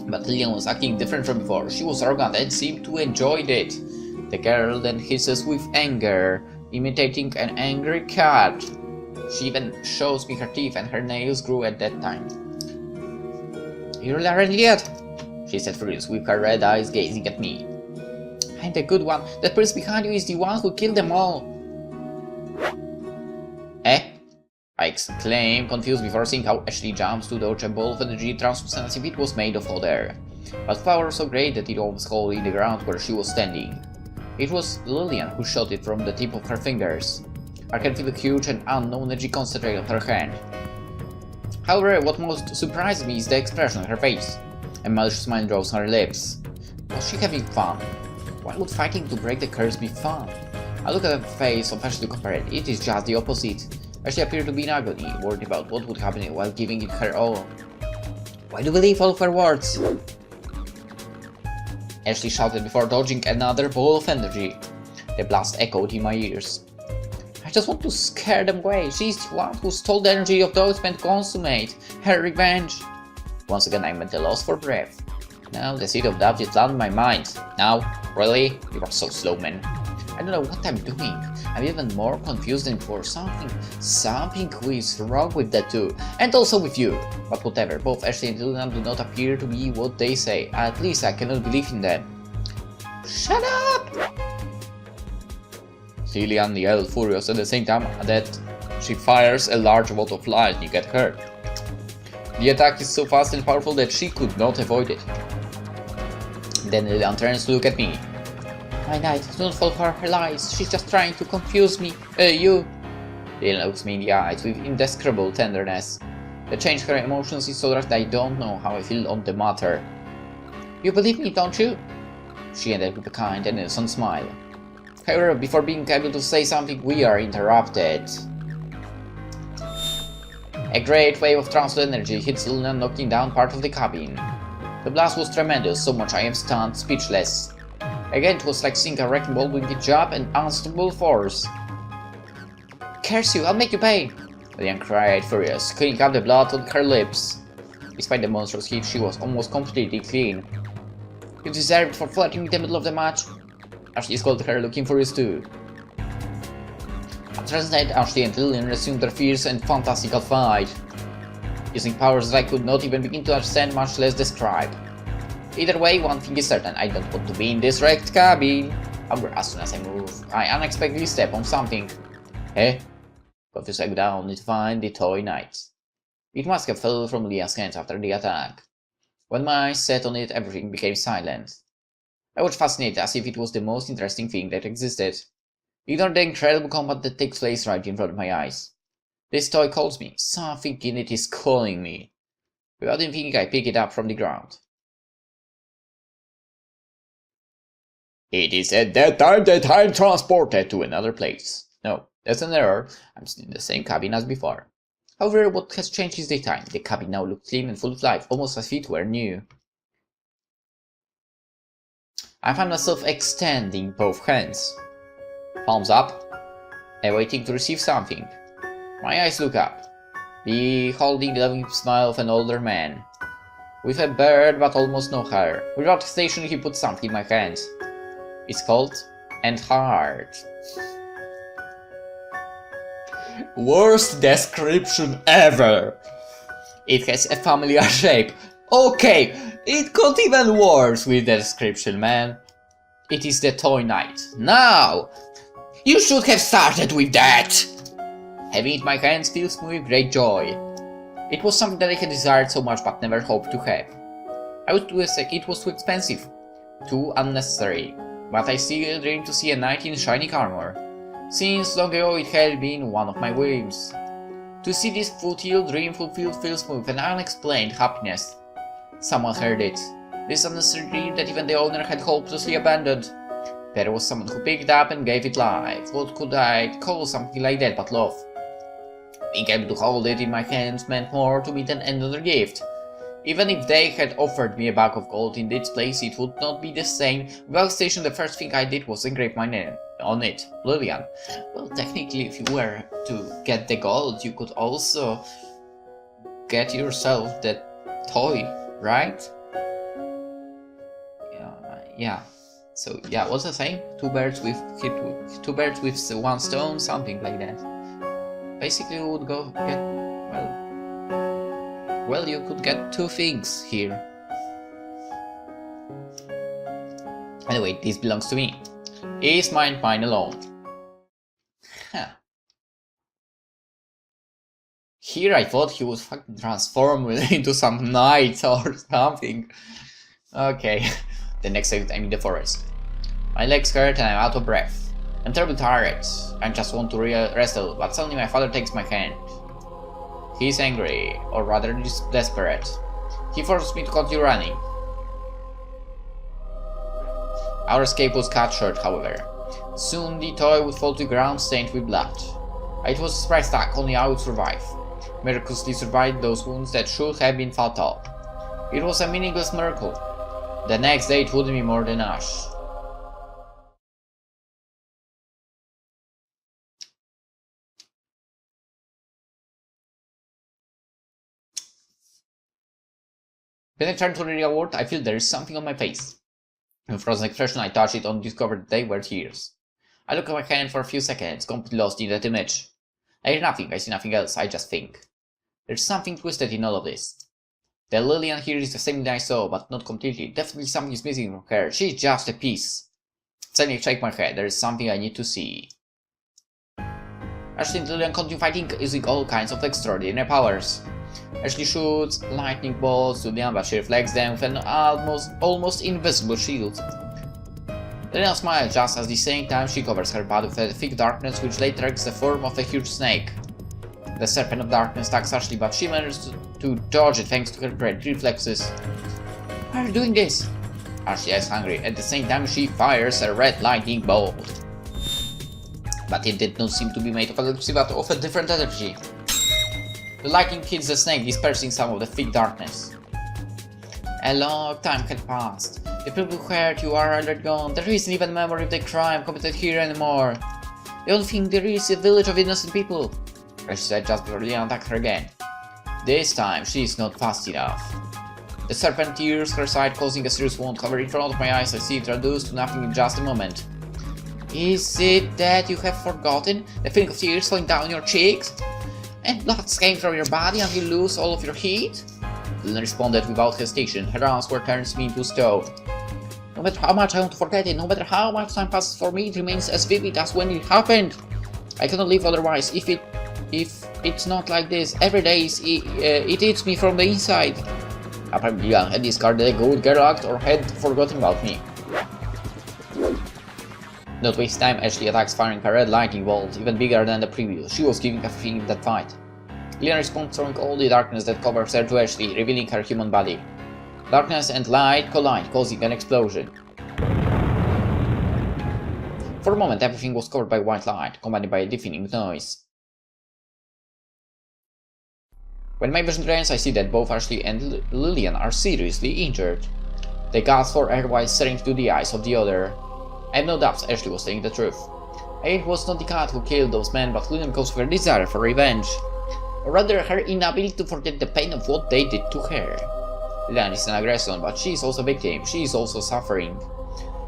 But Lillian was acting different from before. She was arrogant and seemed to enjoy it. The girl then hisses with anger, imitating an angry cat. She even shows me her teeth, and her nails grew at that time. You really aren't yet, she said furious, with her red eyes gazing at me. I'm the good one. That person behind you is the one who killed them all. Eh? I exclaimed, confused before seeing how Ashley jumps to dodge a ball of energy translucent as if it was made of hot air, but power so great that it almost hole in the ground where she was standing. It was Lillian who shot it from the tip of her fingers. I can feel a huge and unknown energy concentrated on her hand. However, what most surprised me is the expression on her face. A malicious smile draws on her lips. Was she having fun? Why would fighting to break the curse be fun? I look at the face of Ashley to compare it. It is just the opposite. Ashley appeared to be in agony, worried about what would happen while giving it her all. Why do you believe all of her words? Ashley shouted before dodging another ball of energy. The blast echoed in my ears. I just want to scare them away. She's the one who stole the energy of those meant to consummate her revenge. Once again, I'm at a loss for breath. Now the seed of doubt is landed in my mind. Now, really? You are so slow, man. I don't know what I'm doing. I'm even more confused than before. Something is wrong with that too. And also with you. But whatever, both Ashley and Lillian do not appear to be what they say. At least I cannot believe in them. Shut up! Lillian yelled furious at the same time that she fires a large bolt of lightning at her. The attack is so fast and powerful that she could not avoid it. Then Lillian turns to look at me. My knight, do not fall for her lies. She's just trying to confuse me. You. Lillian looks me in the eyes with indescribable tenderness. The change in her emotions is so that I don't know how I feel on the matter. You believe me, don't you? She ended with a kind and innocent smile. However, before being able to say something, we are interrupted. A great wave of translucent energy hits Lillian, knocking down part of the cabin. The blast was tremendous, so much I am stunned, speechless. Again, it was like seeing a wrecking ball with its job and unstoppable force. Curse you, I'll make you pay! Lillian cried, furious, cleaning up the blood on her lips. Despite the monstrous heat, she was almost completely clean. You deserved for flirting in the middle of the match. Ashley scolded her, looking furious too. After that, Ashley and Lillian resumed their fierce and fantastical fight, using powers that I could not even begin to understand, much less describe. Either way, one thing is certain, I don't want to be in this wrecked cabin. However, as soon as I move, I unexpectedly step on something. Eh? Confused, I go down only to find the toy knight. It must have fell from Leah's hands after the attack. When my eyes set on it, everything became silent. I was fascinated, as if it was the most interesting thing that existed. Ignore the incredible combat that takes place right in front of my eyes. This toy calls me. Something in it is calling me. Without even thinking, I pick it up from the ground. It is at that time that I'm transported to another place. No, that's an error. I'm still in the same cabin as before. However, what has changed is the time. The cabin now looked clean and full of life, almost as if it were new. I found myself extending both hands, palms up, awaiting to receive something. My eyes look up, beholding the loving smile of an older man, with a beard but almost no hair. Without hesitation, he put something in my hand. It's called and heart. Worst description ever! It has a familiar shape. Okay, it got even worse with the description, man. It is the toy knight. Now! You should have started with that! Having it in my hands fills me with great joy. It was something that I had desired so much but never hoped to have. I would say it was too expensive, too unnecessary, but I still dreamed to see a knight in shining armor. Since long ago it had been one of my whims. To see this futile dream fulfilled fills me with an unexplained happiness. Someone heard it. This unnecessary dream that even the owner had hopelessly abandoned. There was someone who picked it up and gave it life. What could I call something like that but love? Being able to hold it in my hands meant more to me than another gift. Even if they had offered me a bag of gold in its place, it would not be the same. Without station, the first thing I did was engrave my name on it, Lillian. Well, technically, if you were to get the gold, you could also get yourself that toy, right? Yeah. So yeah, what's the saying? Two birds with one stone, something like that. Basically, you would go get well, you could get two things here. Anyway, this belongs to me. It's mine alone. Huh. Here I thought he would fucking transform into some knight or something. Okay, the next time I'm in the forest. My legs hurt and I'm out of breath. I'm terribly tired. I just want to wrestle, but suddenly my father takes my hand. He's angry, or rather desperate. He forced me to continue running. Our escape was cut short, however. Soon the toy would fall to the ground stained with blood. It was a surprise attack, only I would survive. Miraculously survived those wounds that should have been fatal. It was a meaningless miracle. The next day it wouldn't be more than ash. When I turn to the real world, I feel there is something on my face. With frozen expression, I touch it and discover that they were tears. I look at my hand for a few seconds, completely lost in that image. I hear nothing, I see nothing else, I just think. There's something twisted in all of this. The Lillian here is the same that I saw, but not completely. Definitely something is missing from her. She's just a piece. Suddenly I shake my head. There is something I need to see. Ashley and Lillian continue fighting using all kinds of extraordinary powers. Ashley shoots lightning bolts to Lillian, but she reflects them with an almost invisible shield. Lillian smiles just at the same time she covers her body with a thick darkness which later takes the form of a huge snake. The serpent of darkness attacks Ashley, but she manages to dodge it thanks to her great reflexes. Why are you doing this? Ashley is hungry. At the same time, she fires a red lightning bolt. But it did not seem to be made of electricity, but of a different energy. The lightning hits the snake, dispersing some of the thick darkness. A long time had passed. The people who hurt you are already gone. There isn't even a memory of the crime committed here anymore. The only thing there is a village of innocent people. She said just before Leon attacked her again. This time, she is not fast enough. The serpent tears her side, causing a serious wound. However, in front of my eyes, I see it reduced to nothing in just a moment. Is it that you have forgotten the feeling of tears falling down your cheeks? And blood came from your body until you lose all of your heat? Lynn responded without hesitation. Her arms were turned me into stone. No matter how much I want to forget it, no matter how much time passes for me, it remains as vivid as when it happened. I cannot live otherwise. If it's not like this, every day it eats me from the inside. Apparently, Leon had discarded a good girl act or had forgotten about me. Not waste time, Ashley attacks, firing a red lightning bolt, even bigger than the previous. She was giving everything in that fight. Leon responds, throwing all the darkness that covers her to Ashley, revealing her human body. Darkness and light collide, causing an explosion. For a moment, everything was covered by white light, accompanied by a deafening noise. When my vision drains, I see that both Ashley and Lillian are seriously injured. They gasp for air while staring into the eyes of the other. I have no doubts Ashley was telling the truth. It was not the cat who killed those men, but Lillian caused her desire for revenge. Or rather, her inability to forget the pain of what they did to her. Lillian is an aggressor, but she is also a victim. She is also suffering.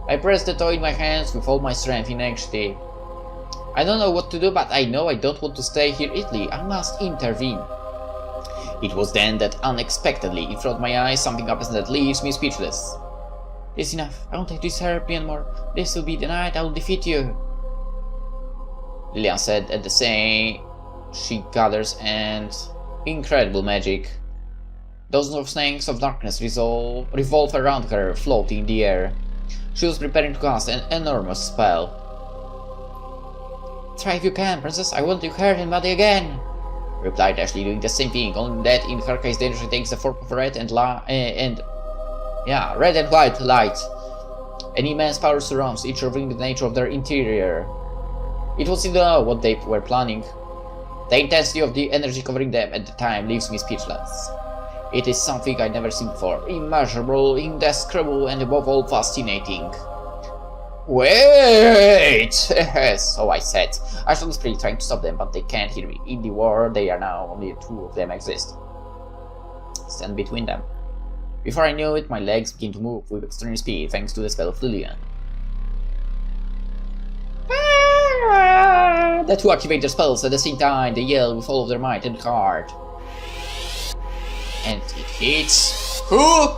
I press the toy in my hands with all my strength in anxiety. I don't know what to do, but I know I don't want to stay here idly. I must intervene. It was then that unexpectedly, in front of my eyes, something happens that leaves me speechless. It's enough. I won't take this therapy anymore. This will be the night I will defeat you. Lillian said at the same. She gathers and incredible magic. Dozens of snakes of darkness revolve around her, floating in the air. She was preparing to cast an enormous spell. Try if you can, princess. I want you hurt and body again, replied Ashley, doing the same thing, only that in her case danger takes the form of red and white light. An immense power surrounds each, revealing the nature of their interior. It was in the know what they were planning. The intensity of the energy covering them at the time leaves me speechless. It is something I'd never seen before, immeasurable, indescribable, and above all fascinating. Wait! So I said. I should speak, trying to stop them, but they can't hear me. In the war, they are now, only two of them exist. Stand between them. Before I knew it, my legs began to move with extreme speed, thanks to the spell of Lillian. The two activate their spells at the same time. They yell with all of their might and heart. And it hits... Who?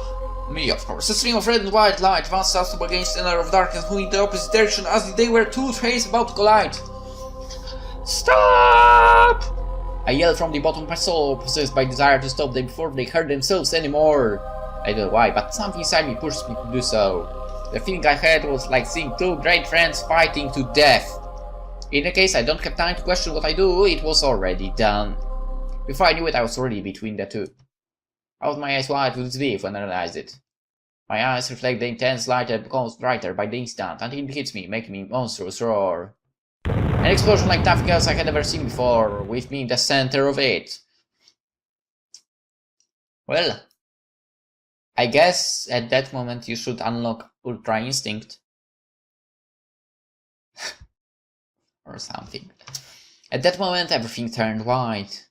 Me, of course. A string of red and white light advances up against an arrow of darkness moving in the opposite direction as if they were two trains about to collide. Stop! I yelled from the bottom of my soul, possessed by desire to stop them before they hurt themselves anymore. I don't know why, but something inside me pushed me to do so. The feeling I had was like seeing two great friends fighting to death. In the case I don't have time to question what I do, it was already done. Before I knew it, I was already between the two. I was my eyes wide with disbelief when I realized it. My eyes reflect the intense light that becomes brighter by the instant until it hits me, making me monstrous roar. An explosion like nothing else I had ever seen before, with me in the center of it. Well, I guess at that moment you should unlock Ultra Instinct. Or something. At that moment everything turned white.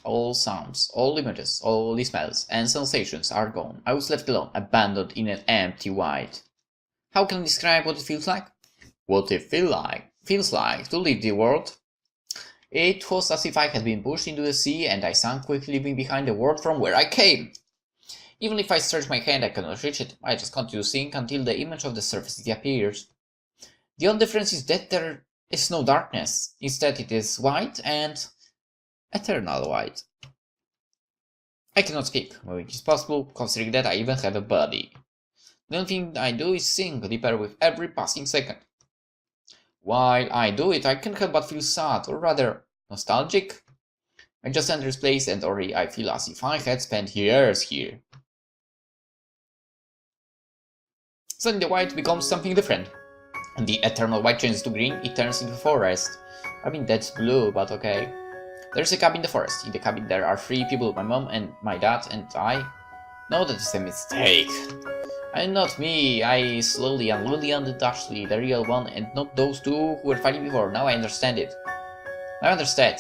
All sounds, all images, all the smells and sensations are gone. I was left alone, abandoned in an empty void. How can I describe what it feels like? What it feels like to leave the world. It was as if I had been pushed into the sea and I sank quickly, leaving behind the world from where I came. Even if I stretch my hand, I cannot reach it. I just continue to sink until the image of the surface disappears. The only difference is that there is no darkness. Instead, it is white and eternal white. I cannot speak, which is possible considering that I even have a body. The only thing I do is sink deeper with every passing second. While I do it, I can't help but feel sad, or rather, nostalgic. I just enter this place and already I feel as if I had spent years here. Suddenly the white becomes something different. And the eternal white changes to green, it turns into forest. I mean, that's blue, but okay. There's a cabin in the forest. In the cabin there are 3 people, my mom and my dad and I. No, that is a mistake. And not me, I slowly and Lillian and Ashley, the real one, and not those two who were fighting before. Now I understand it. I understand.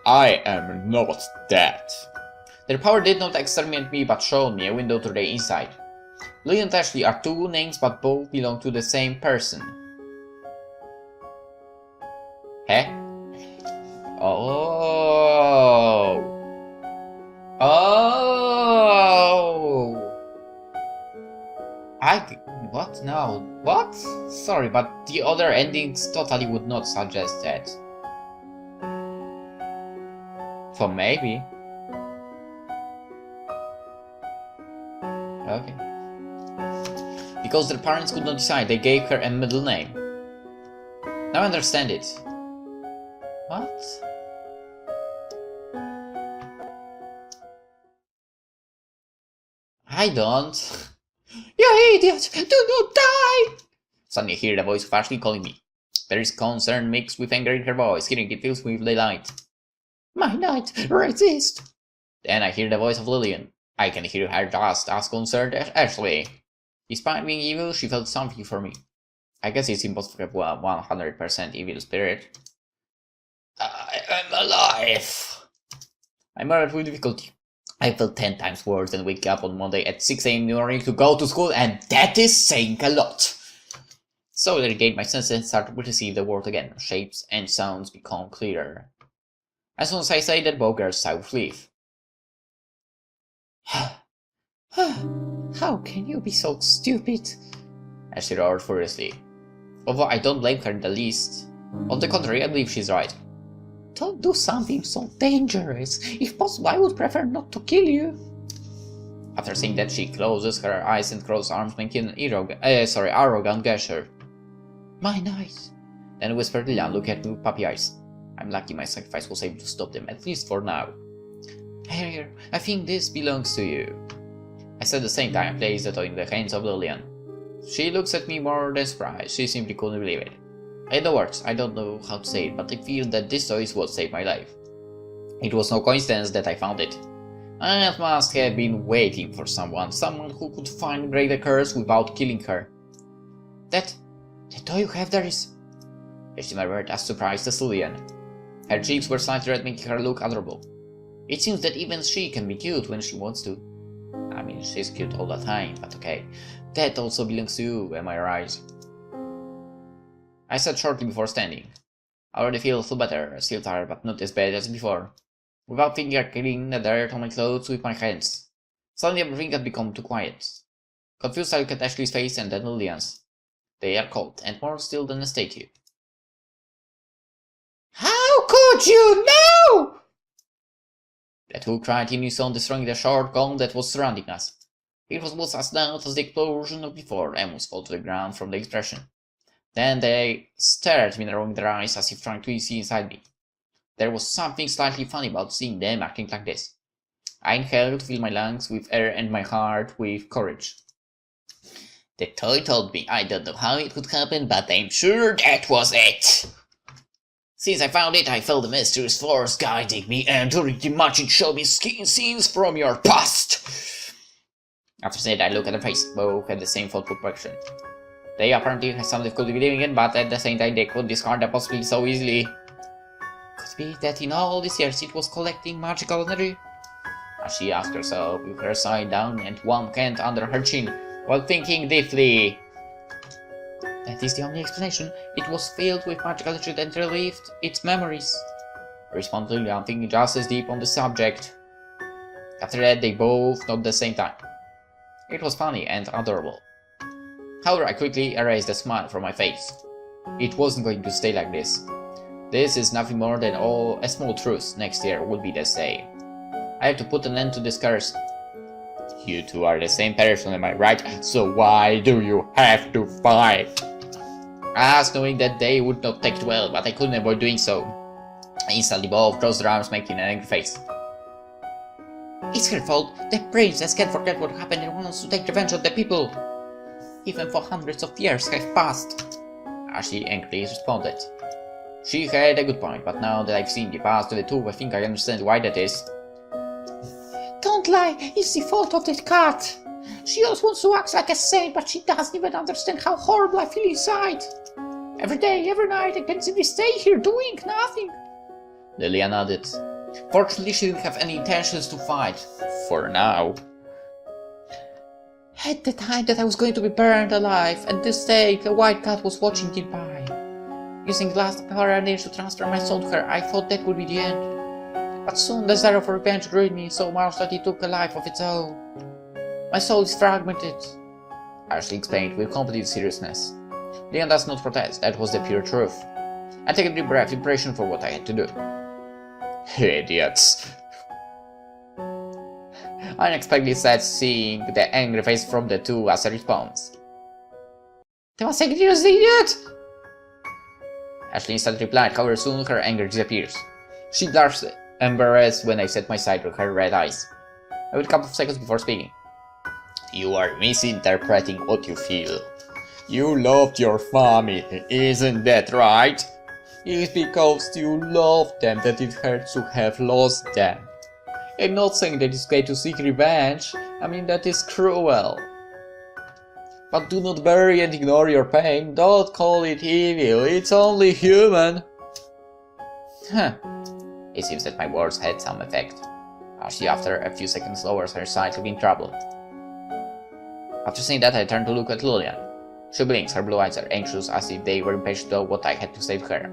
I am not dead. Their power did not exterminate me, but showed me a window to the inside. Lillian and Ashley are 2 names, but both belong to the same person. Huh? Oh. What now? What? Sorry, but the other endings totally would not suggest that. So maybe. Okay. Because their parents could not decide, they gave her a middle name. Now I understand it. What? I don't. You idiot! Do not die! Suddenly I hear the voice of Ashley calling me. There is concern mixed with anger in her voice. Hearing it fills me with delight. My knight, resist! Then I hear the voice of Lillian. I can hear her just as concerned as Ashley. Despite being evil, she felt something for me. I guess it's impossible to have 100% evil spirit. I am alive! I murmured with difficulty. I felt 10 times worse than waking up on Monday at 6 AM in the morning to go to school, and that is saying a lot. So I regained my senses and started to see the world again. Shapes and sounds become clearer. As soon as I say that, both girls sigh with relief. How can you be so stupid? As she roared furiously. Although I don't blame her in the least. On the contrary, I believe she's right. Don't do something so dangerous. If possible, I would prefer not to kill you. After saying that, she closes her eyes and crosses arms, making an arrogant gesture. My knight. Then whispered Lillian, looking at me with puppy eyes. I'm lucky my sacrifice was able to stop them, at least for now. Here, I think this belongs to you. I said the same time I placed the toy in the hands of Lillian. She looks at me more than surprised. She simply couldn't believe it. I had no words. I don't know how to say it, but I feel that this toy is what saved my life. It was no coincidence that I found it. I must have been waiting for someone who could find break the curse without killing her. The toy you have there is... She murmured, as surprised as Lillian. Her cheeks were slightly red, making her look adorable. It seems that even she can be cute when she wants to. I mean, she's cute all the time, but okay. That also belongs to you, am I right? I said shortly before standing. I already feel a little better, still tired, but not as bad as before. Without thinking, I cleaned the dirt on my clothes with my hands. Suddenly everything had become too quiet. Confused, I looked at Ashley's face and then Lillian's. They are cold, and more still than a statue. How could you know? The two cried in unison, destroying the short gong that was surrounding us. It was as loud as the explosion of before, and almost fell to the ground from the expression. Then they stared at me, narrowing their eyes as if trying to see inside me. There was something slightly funny about seeing them acting like this. I inhaled to fill my lungs with air and my heart with courage. The toy told me I don't know how it could happen, but I'm sure that was it. Since I found it, I felt the mysterious force guiding me, and during the matching showed me scenes from your past. After that, I looked at the face. Both had the same thoughtful expression. They apparently had some difficulty believing it, but at the same time they could discard the possibility so easily. Could it be that in all these years it was collecting magical energy? As she asked herself, with her side down and one hand under her chin, while thinking deeply. That is the only explanation. It was filled with magical energy that relieved its memories. I responded, Lillian, thinking just as deep on the subject. After that, they both nodded at the same time. It was funny and adorable. However, I quickly erased the smile from my face. It wasn't going to stay like this. This is nothing more than a small truce. Next year will be the same. I have to put an end to this curse. You two are the same person, am I right? So why do you have to fight? I asked, knowing that they would not take it well, but I couldn't avoid doing so. I instantly both crossed their arms, making an angry face. It's her fault. The princess can't forget what happened and wants to take revenge on the people. Even for hundreds of years have passed. Ashley angrily responded. She had a good point, but now that I've seen the past of the two, I think I understand why that is. Don't lie, it's the fault of that cat. She always wants to act like a saint, but she doesn't even understand how horrible I feel inside. Every day, every night, I can simply stay here doing nothing. Lillian nodded. Fortunately, she didn't have any intentions to fight. For now. At the time that I was going to be burned alive, at this stake, a white cat was watching nearby. Using the last power I managed to transfer my soul to her, I thought that would be the end. But soon the desire for revenge grew in me so much that it took a life of its own. My soul is fragmented, Ashley explained with complete seriousness. Leon does not protest, that was the pure truth. I took a deep breath in preparation for what I had to do. Idiots. I unexpectedly said, seeing the angry face from the two as a response. They must take it as the idiot! Ashley instantly replied, however soon her anger disappears. She blushed, embarrassed when I set my sight with her red eyes. I waited a couple of seconds before speaking. You are misinterpreting what you feel. You loved your family, isn't that right? It's because you love them that it hurts to have lost them. I'm not saying that it's okay to seek revenge, I mean that is cruel. But do not bury and ignore your pain, don't call it evil, it's only human. It seems that my words had some effect. She, after a few seconds, lowers her side, looking troubled. After saying that, I turned to look at Lillian. She blinks, her blue eyes are anxious, as if they were impatient to know what I had to say to her.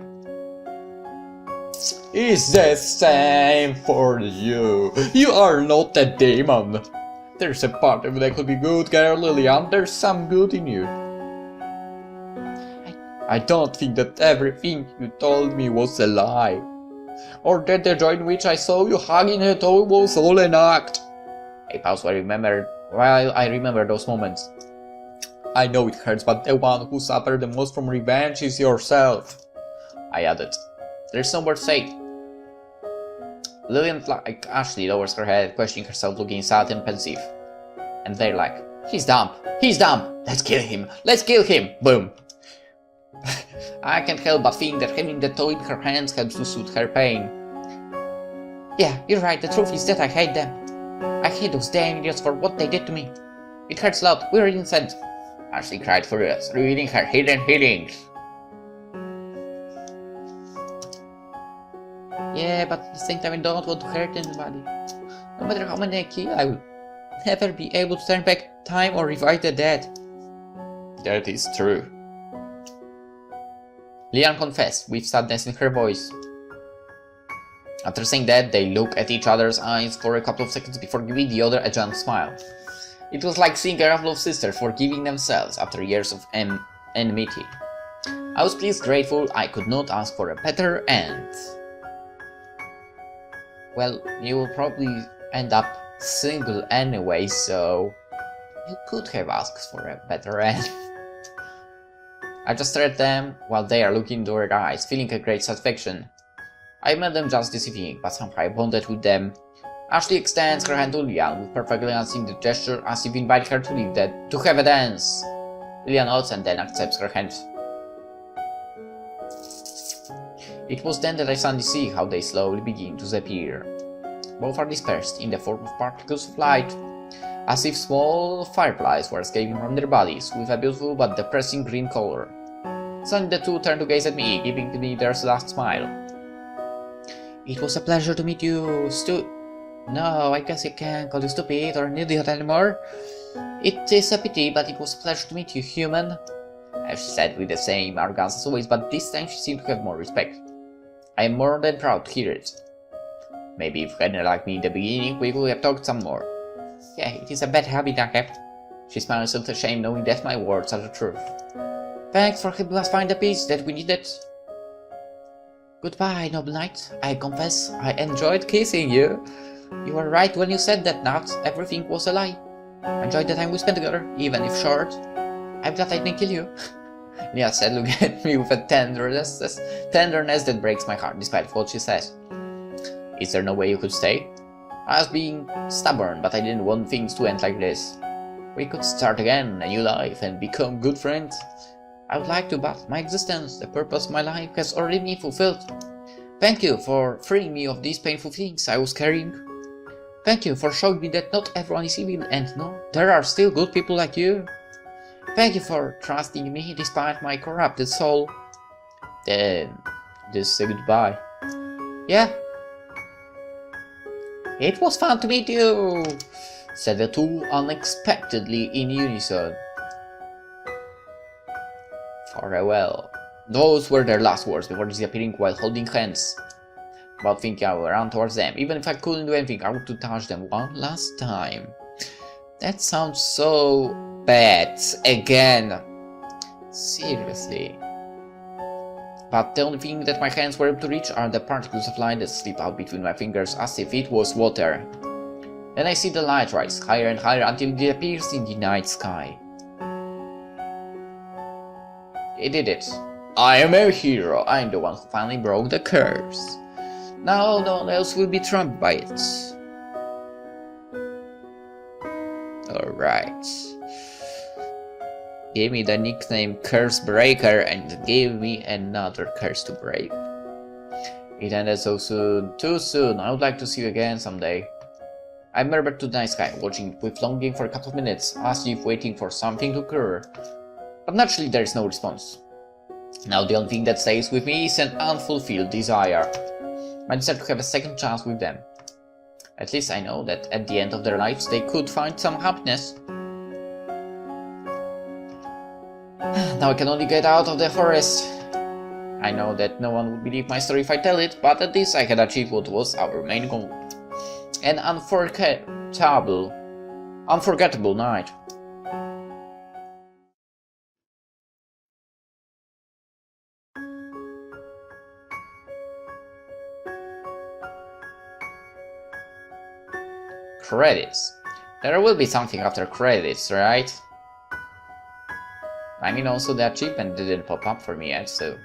It's the same for you. You are not a demon. There's a part of you that could be good, girl, Lillian. There's some good in you. I don't think that everything you told me was a lie. Or that the joy in which I saw you hugging her toe was all an act. I paused while I remember those moments. I know it hurts, but the one who suffered the most from revenge is yourself. I added. There's no word to say. Lillian, like Ashley, lowers her head, questioning herself, looking sad and pensive. And they're like, he's dumb, let's kill him, boom. I can't help but think that having the toy in her hands helps to soothe her pain. Yeah, you're right, the truth is that I hate them. I hate those damn idiots for what they did to me. It hurts a lot, we're innocent. Ashley cried furious, revealing her hidden feelings. Yeah, but at the same time I don't want to hurt anybody. No matter how many I kill, I will never be able to turn back time or revive the dead. That is true. Leanne confessed, with sadness in her voice. After saying that, they looked at each other's eyes for a couple of seconds before giving the other a gentle smile. It was like seeing a couple of sisters forgiving themselves after years of enmity. I was pleased, grateful, I could not ask for a better end. Well, you will probably end up single anyway, so you could have asked for a better end. I just stare at them while they are looking into their eyes, feeling a great satisfaction. I met them just this evening, but somehow I bonded with them. Ashley extends her hand to Lilian with perfectly unseen gesture as if inviting her to leave that to have a dance. Lilian nods and then accepts her hand. It was then that I suddenly see how they slowly begin to disappear. Both are dispersed in the form of particles of light, as if small fireflies were escaping from their bodies with a beautiful but depressing green color. Suddenly the two turn to gaze at me, giving me their last smile. It was a pleasure to meet you, No, I guess I can't call you stupid or an idiot anymore. It is a pity, but it was a pleasure to meet you, human. As she said with the same arrogance as always, but this time she seemed to have more respect. I am more than proud to hear it. Maybe if you hadn't liked me in the beginning, we could have talked some more. Yeah, it is a bad habit I have. She smiled a little ashamed, knowing that my words are the truth. Thanks for helping us find the peace that we needed. Goodbye, noble knight. I confess, I enjoyed kissing you. You were right when you said that not everything was a lie. I enjoyed the time we spent together, even if short. I'm glad I didn't kill you. Nia said, looking at me with a tenderness that breaks my heart, despite what she said. Is there no way you could stay? I was being stubborn, but I didn't want things to end like this. We could start again, a new life, and become good friends. I would like to, but my existence, the purpose of my life, has already been fulfilled. Thank you for freeing me of these painful feelings I was carrying. Thank you for showing me that not everyone is evil, and no, there are still good people like you. Thank you for trusting me despite my corrupted soul. Then, just say goodbye. Yeah. It was fun to meet you, said the two unexpectedly in unison. Farewell. Those were their last words before disappearing while holding hands. About thinking I would run towards them. Even if I couldn't do anything, I would to touch them one last time. That sounds so bad. Again. Seriously. But the only thing that my hands were able to reach are the particles of light that slip out between my fingers as if it was water. Then I see the light rise higher and higher until it appears in the night sky. It did it. I am a hero. I am the one who finally broke the curse. Now no one else will be trumped by it. Alright. Give me the nickname Curse Breaker and give me another curse to break. It ended so soon. Too soon. I would like to see you again someday. I murmured to the night sky, watching it with longing for a couple of minutes, as if waiting for something to occur. But naturally there is no response. Now the only thing that stays with me is an unfulfilled desire. My desire to have a second chance with them. At least I know that at the end of their lives they could find some happiness. Now I can only get out of the forest. I know that no one would believe my story if I tell it, but at least I had achieved what was our main goal. An unforgettable night. Credits. There will be something after credits, right? I mean, also the achievement didn't pop up for me yet, so...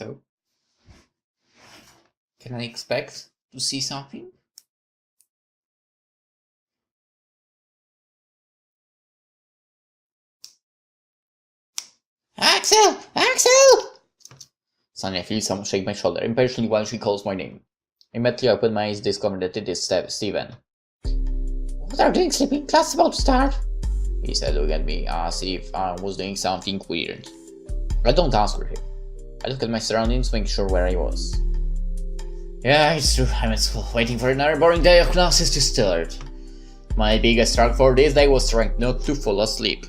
So, can I expect to see something? Axel! Axel! Suddenly I feel someone shake my shoulder impatiently while she calls my name. I immediately open my eyes and discover that it is Steven. What are you doing sleeping? Class is about to start. He said, looking at me as if I was doing something weird. I don't answer him. I look at my surroundings, making sure where I was. Yeah, it's true. I'm at school, waiting for another boring day of classes to start. My biggest struggle for this day was trying not to fall asleep.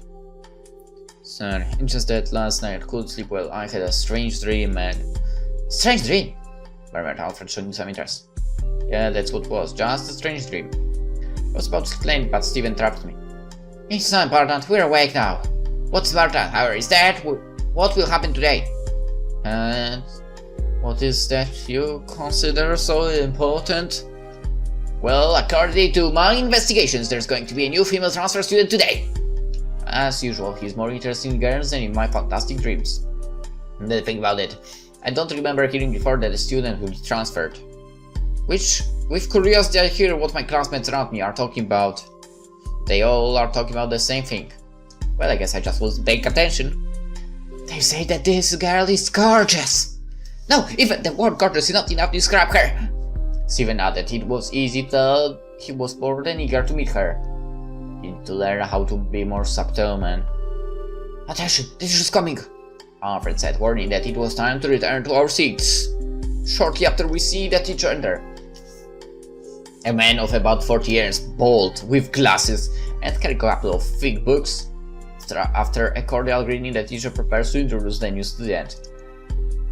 Sir, it's just that last night I couldn't sleep well. I had a strange dream, man. Strange dream? Murmured Alfred, showing some interest. Yeah, that's what it was. Just a strange dream. I was about to explain, but Steven trapped me. It's not important. We're awake now. What's important, however, is that what will happen today? And what is that you consider so important? Well, according to my investigations, there's going to be a new female transfer student today. As usual, he's more interested in girls than in my fantastic dreams. And then think about it. I don't remember hearing before that a student will be transferred. Which, with curiosity, I hear what my classmates around me are talking about. They all are talking about the same thing. Well, I guess I just wasn't paying attention. They say that this girl is gorgeous. No, even the word gorgeous is not enough to describe her. Steven added it was easy to tell he was more than eager to meet her. He needed to learn how to be more subtle, man. Attention, this is coming, Alfred said, warning that it was time to return to our seats. Shortly after we see the teacher enter. A man of about 40 years, bald, with glasses, and carrying a couple of thick books. After a cordial greeting, the teacher prepares to introduce the new student.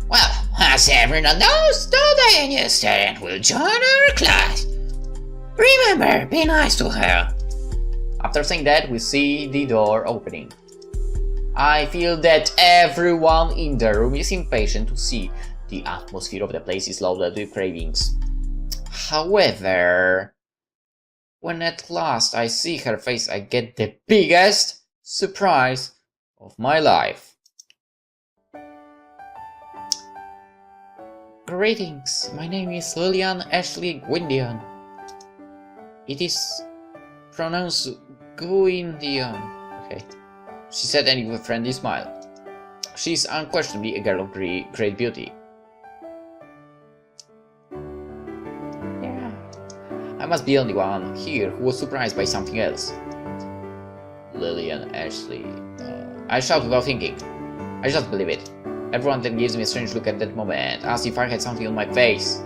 Well, as everyone knows, today a new student will join our class. Remember, be nice to her. After saying that, we see the door opening. I feel that everyone in the room is impatient to see. The atmosphere of the place is loaded with cravings. However, when at last I see her face, I get the biggest surprise of my life. Greetings, my name is Lillian Ashley Gwyndian. It is pronounced Gwyndian. Okay, she said, ending with a friendly smile. She is unquestionably a girl of great beauty. Yeah, I must be the only one here who was surprised by something else. Lillian Ashley. I shout without thinking. I just believe it. Everyone then gives me a strange look at that moment, as if I had something on my face.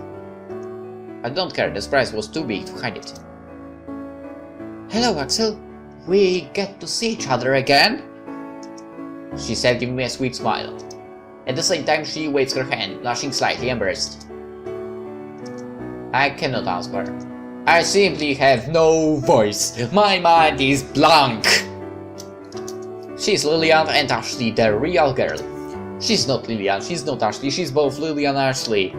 I don't care, the surprise was too big to hide it. Hello, Axel. We get to see each other again? She said, giving me a sweet smile. At the same time, she waves her hand, blushing slightly embarrassed. I cannot answer. I simply have no voice. My mind is blank. She's Lillian and Ashley, the real girl. She's not Lillian, she's not Ashley, she's both Lillian and Ashley.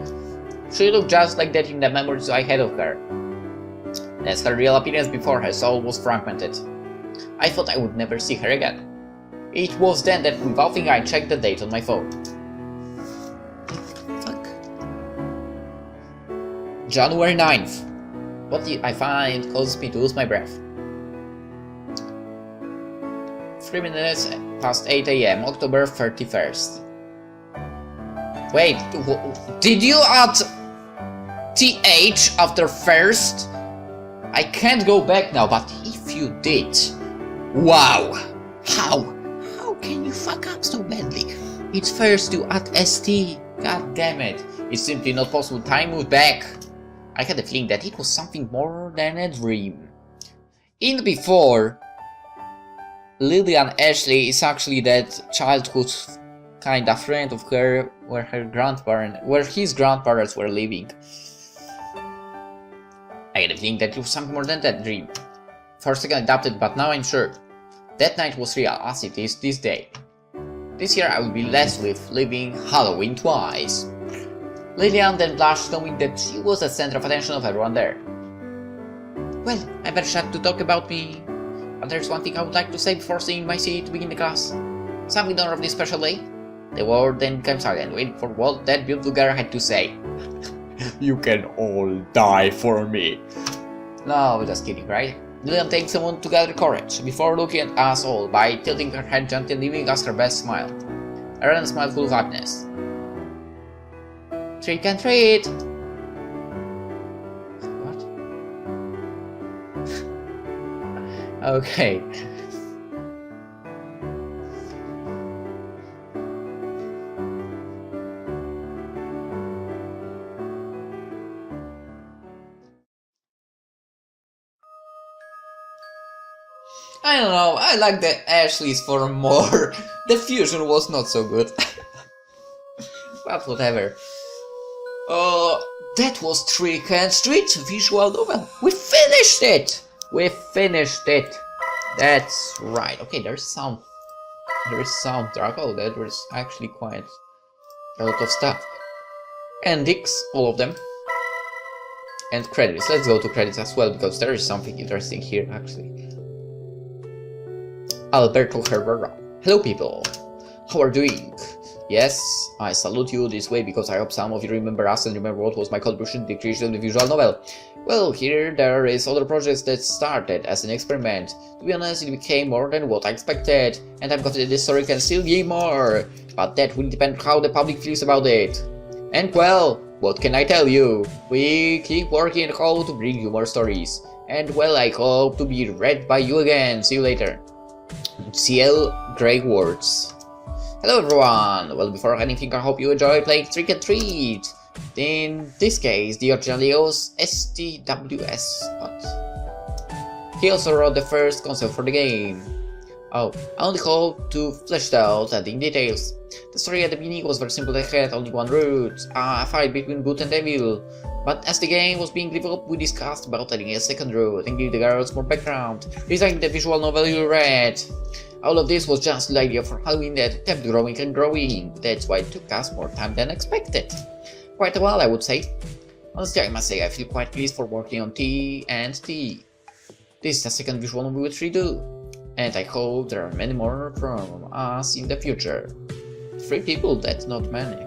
She looked just like that in the memories I had of her. As her real appearance before her soul was fragmented. I thought I would never see her again. It was then that without thinking I checked the date on my phone. Fuck. January 9th. What I find causes me to lose my breath. 3 minutes past 8 AM, October 31st. Wait, did you add TH after first? I can't go back now, but if you did... Wow! How can you fuck up so badly? It's first to add ST. God damn it. It's simply not possible. Time moved back. I had a feeling that it was something more than a dream. In before, Lillian Ashley is actually that childhood kind of friend of her where his grandparents were living. I had a feeling that it was something more than that dream. For a second I doubted, but now I'm sure. That night was real, as it is this day. This year I will be blessed with living Halloween twice. Lillian then blushed, knowing that she was the center of attention of everyone there. Well, I'm very sad to talk about me, but there's one thing I would like to say before seeing my seat to begin the class. Something in honor of this special day. The world then became silent, waiting for what that beautiful girl had to say. You can all die for me. No, just kidding, right? Lillian takes a moment to gather courage, before looking at us all by tilting her head gently and giving us her best smile. A random smile full of happiness. Trick and treat! What? Okay. I don't know, I like the Ashley's for more. The fusion was not so good. But whatever. That was Trick and Treat visual novel. We finished it! We finished it. That's right. Okay, there's sound. There is soundtrack. Oh, that was actually quite a lot of stuff. Endings, all of them. And credits. Let's go to credits as well, because there is something interesting here, actually. Alberto Herrera. Hello people, how are you doing? Yes, I salute you this way because I hope some of you remember us and remember what was my contribution to the creation of the visual novel. Well, here there is other projects that started as an experiment. To be honest, it became more than what I expected, and I'm confident this story can still give more, but that will depend how the public feels about it. And well, what can I tell you? We keep working and hope to bring you more stories. And well, I hope to be read by you again. See you later. CL Grey Words. Hello everyone! Well, before anything, I hope you enjoy playing Trick and Treat. In this case, the original Leo's STWS. What? He also wrote the first concept for the game. Oh, I only hope to flesh out adding details. The story at the beginning was very simple. I had only one route, a fight between good and evil. But as the game was being developed, we discussed about adding a second route and give the girls more background, designing the visual novel you read. All of this was just the idea for Halloween that kept growing and growing. That's why it took us more time than expected. Quite a while, I would say. Honestly, I must say I feel quite pleased for working on T and T. This is the second visual novel which we do, and I hope there are many more from us in the future. 3 people, that's not many.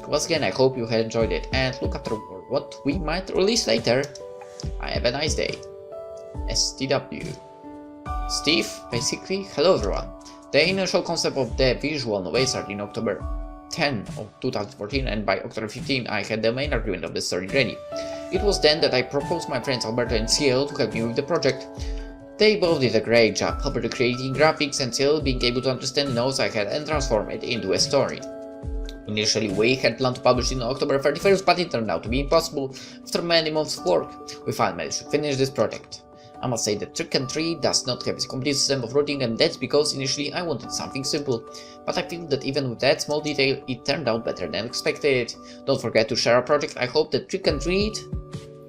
Once again, I hope you have enjoyed it, and look after what we might release later. Have a nice day. STW. Steve, basically. Hello everyone. The initial concept of the visual novel started in October 10 of 2014, and by October 15 I had the main argument of the story ready. It was then that I proposed my friends Alberto and CL to help me with the project. They both did a great job, Alberto creating graphics and CL being able to understand the notes I had and transform it into a story. Initially, we had planned to publish it on October 31st, but it turned out to be impossible. After many months of work, we finally managed to finish this project. I must say that Trick and Treat does not have a complete system of routing, and that's because initially I wanted something simple, but I feel that even with that small detail, it turned out better than expected. Don't forget to share our project. I hope that Trick and Treat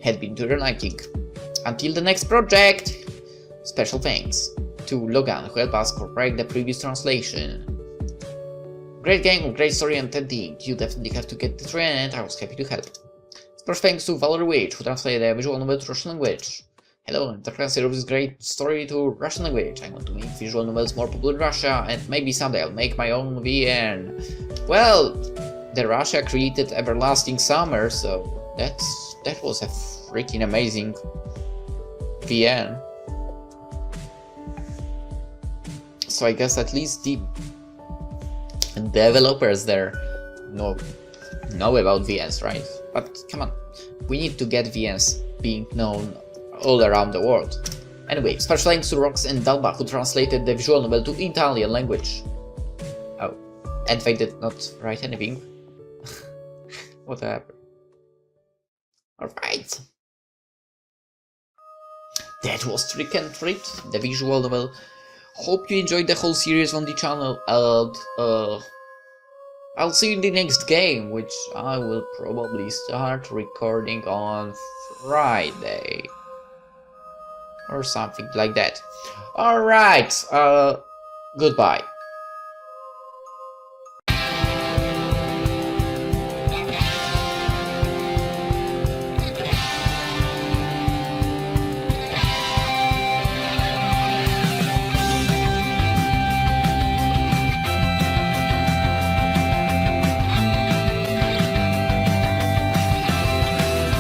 had been to your liking. Until the next project! Special thanks to Logan, who helped us correct the previous translation. Great game, great story and ending. You definitely have to get the trend, I was happy to help. Special thanks to Valerie Witch, who translated the visual novel to Russian language. Hello, the translator of this great story to Russian language. I want to make visual novels more popular in Russia, and maybe someday I'll make my own VN. Well, the Russia created Everlasting Summer, so that was a freaking amazing VN. So I guess at least the developers there know about VNs, right? But come on, we need to get VNs being known all around the world. Anyway, special thanks to Rox and Dalba, who translated the visual novel to Italian language. Oh, and they did not write anything. Whatever. Alright. That was Trick and Treat, the visual novel. Hope you enjoyed the whole series on the channel, and I'll see you in the next game, which I will probably start recording on Friday. Or something like that. Alright, goodbye.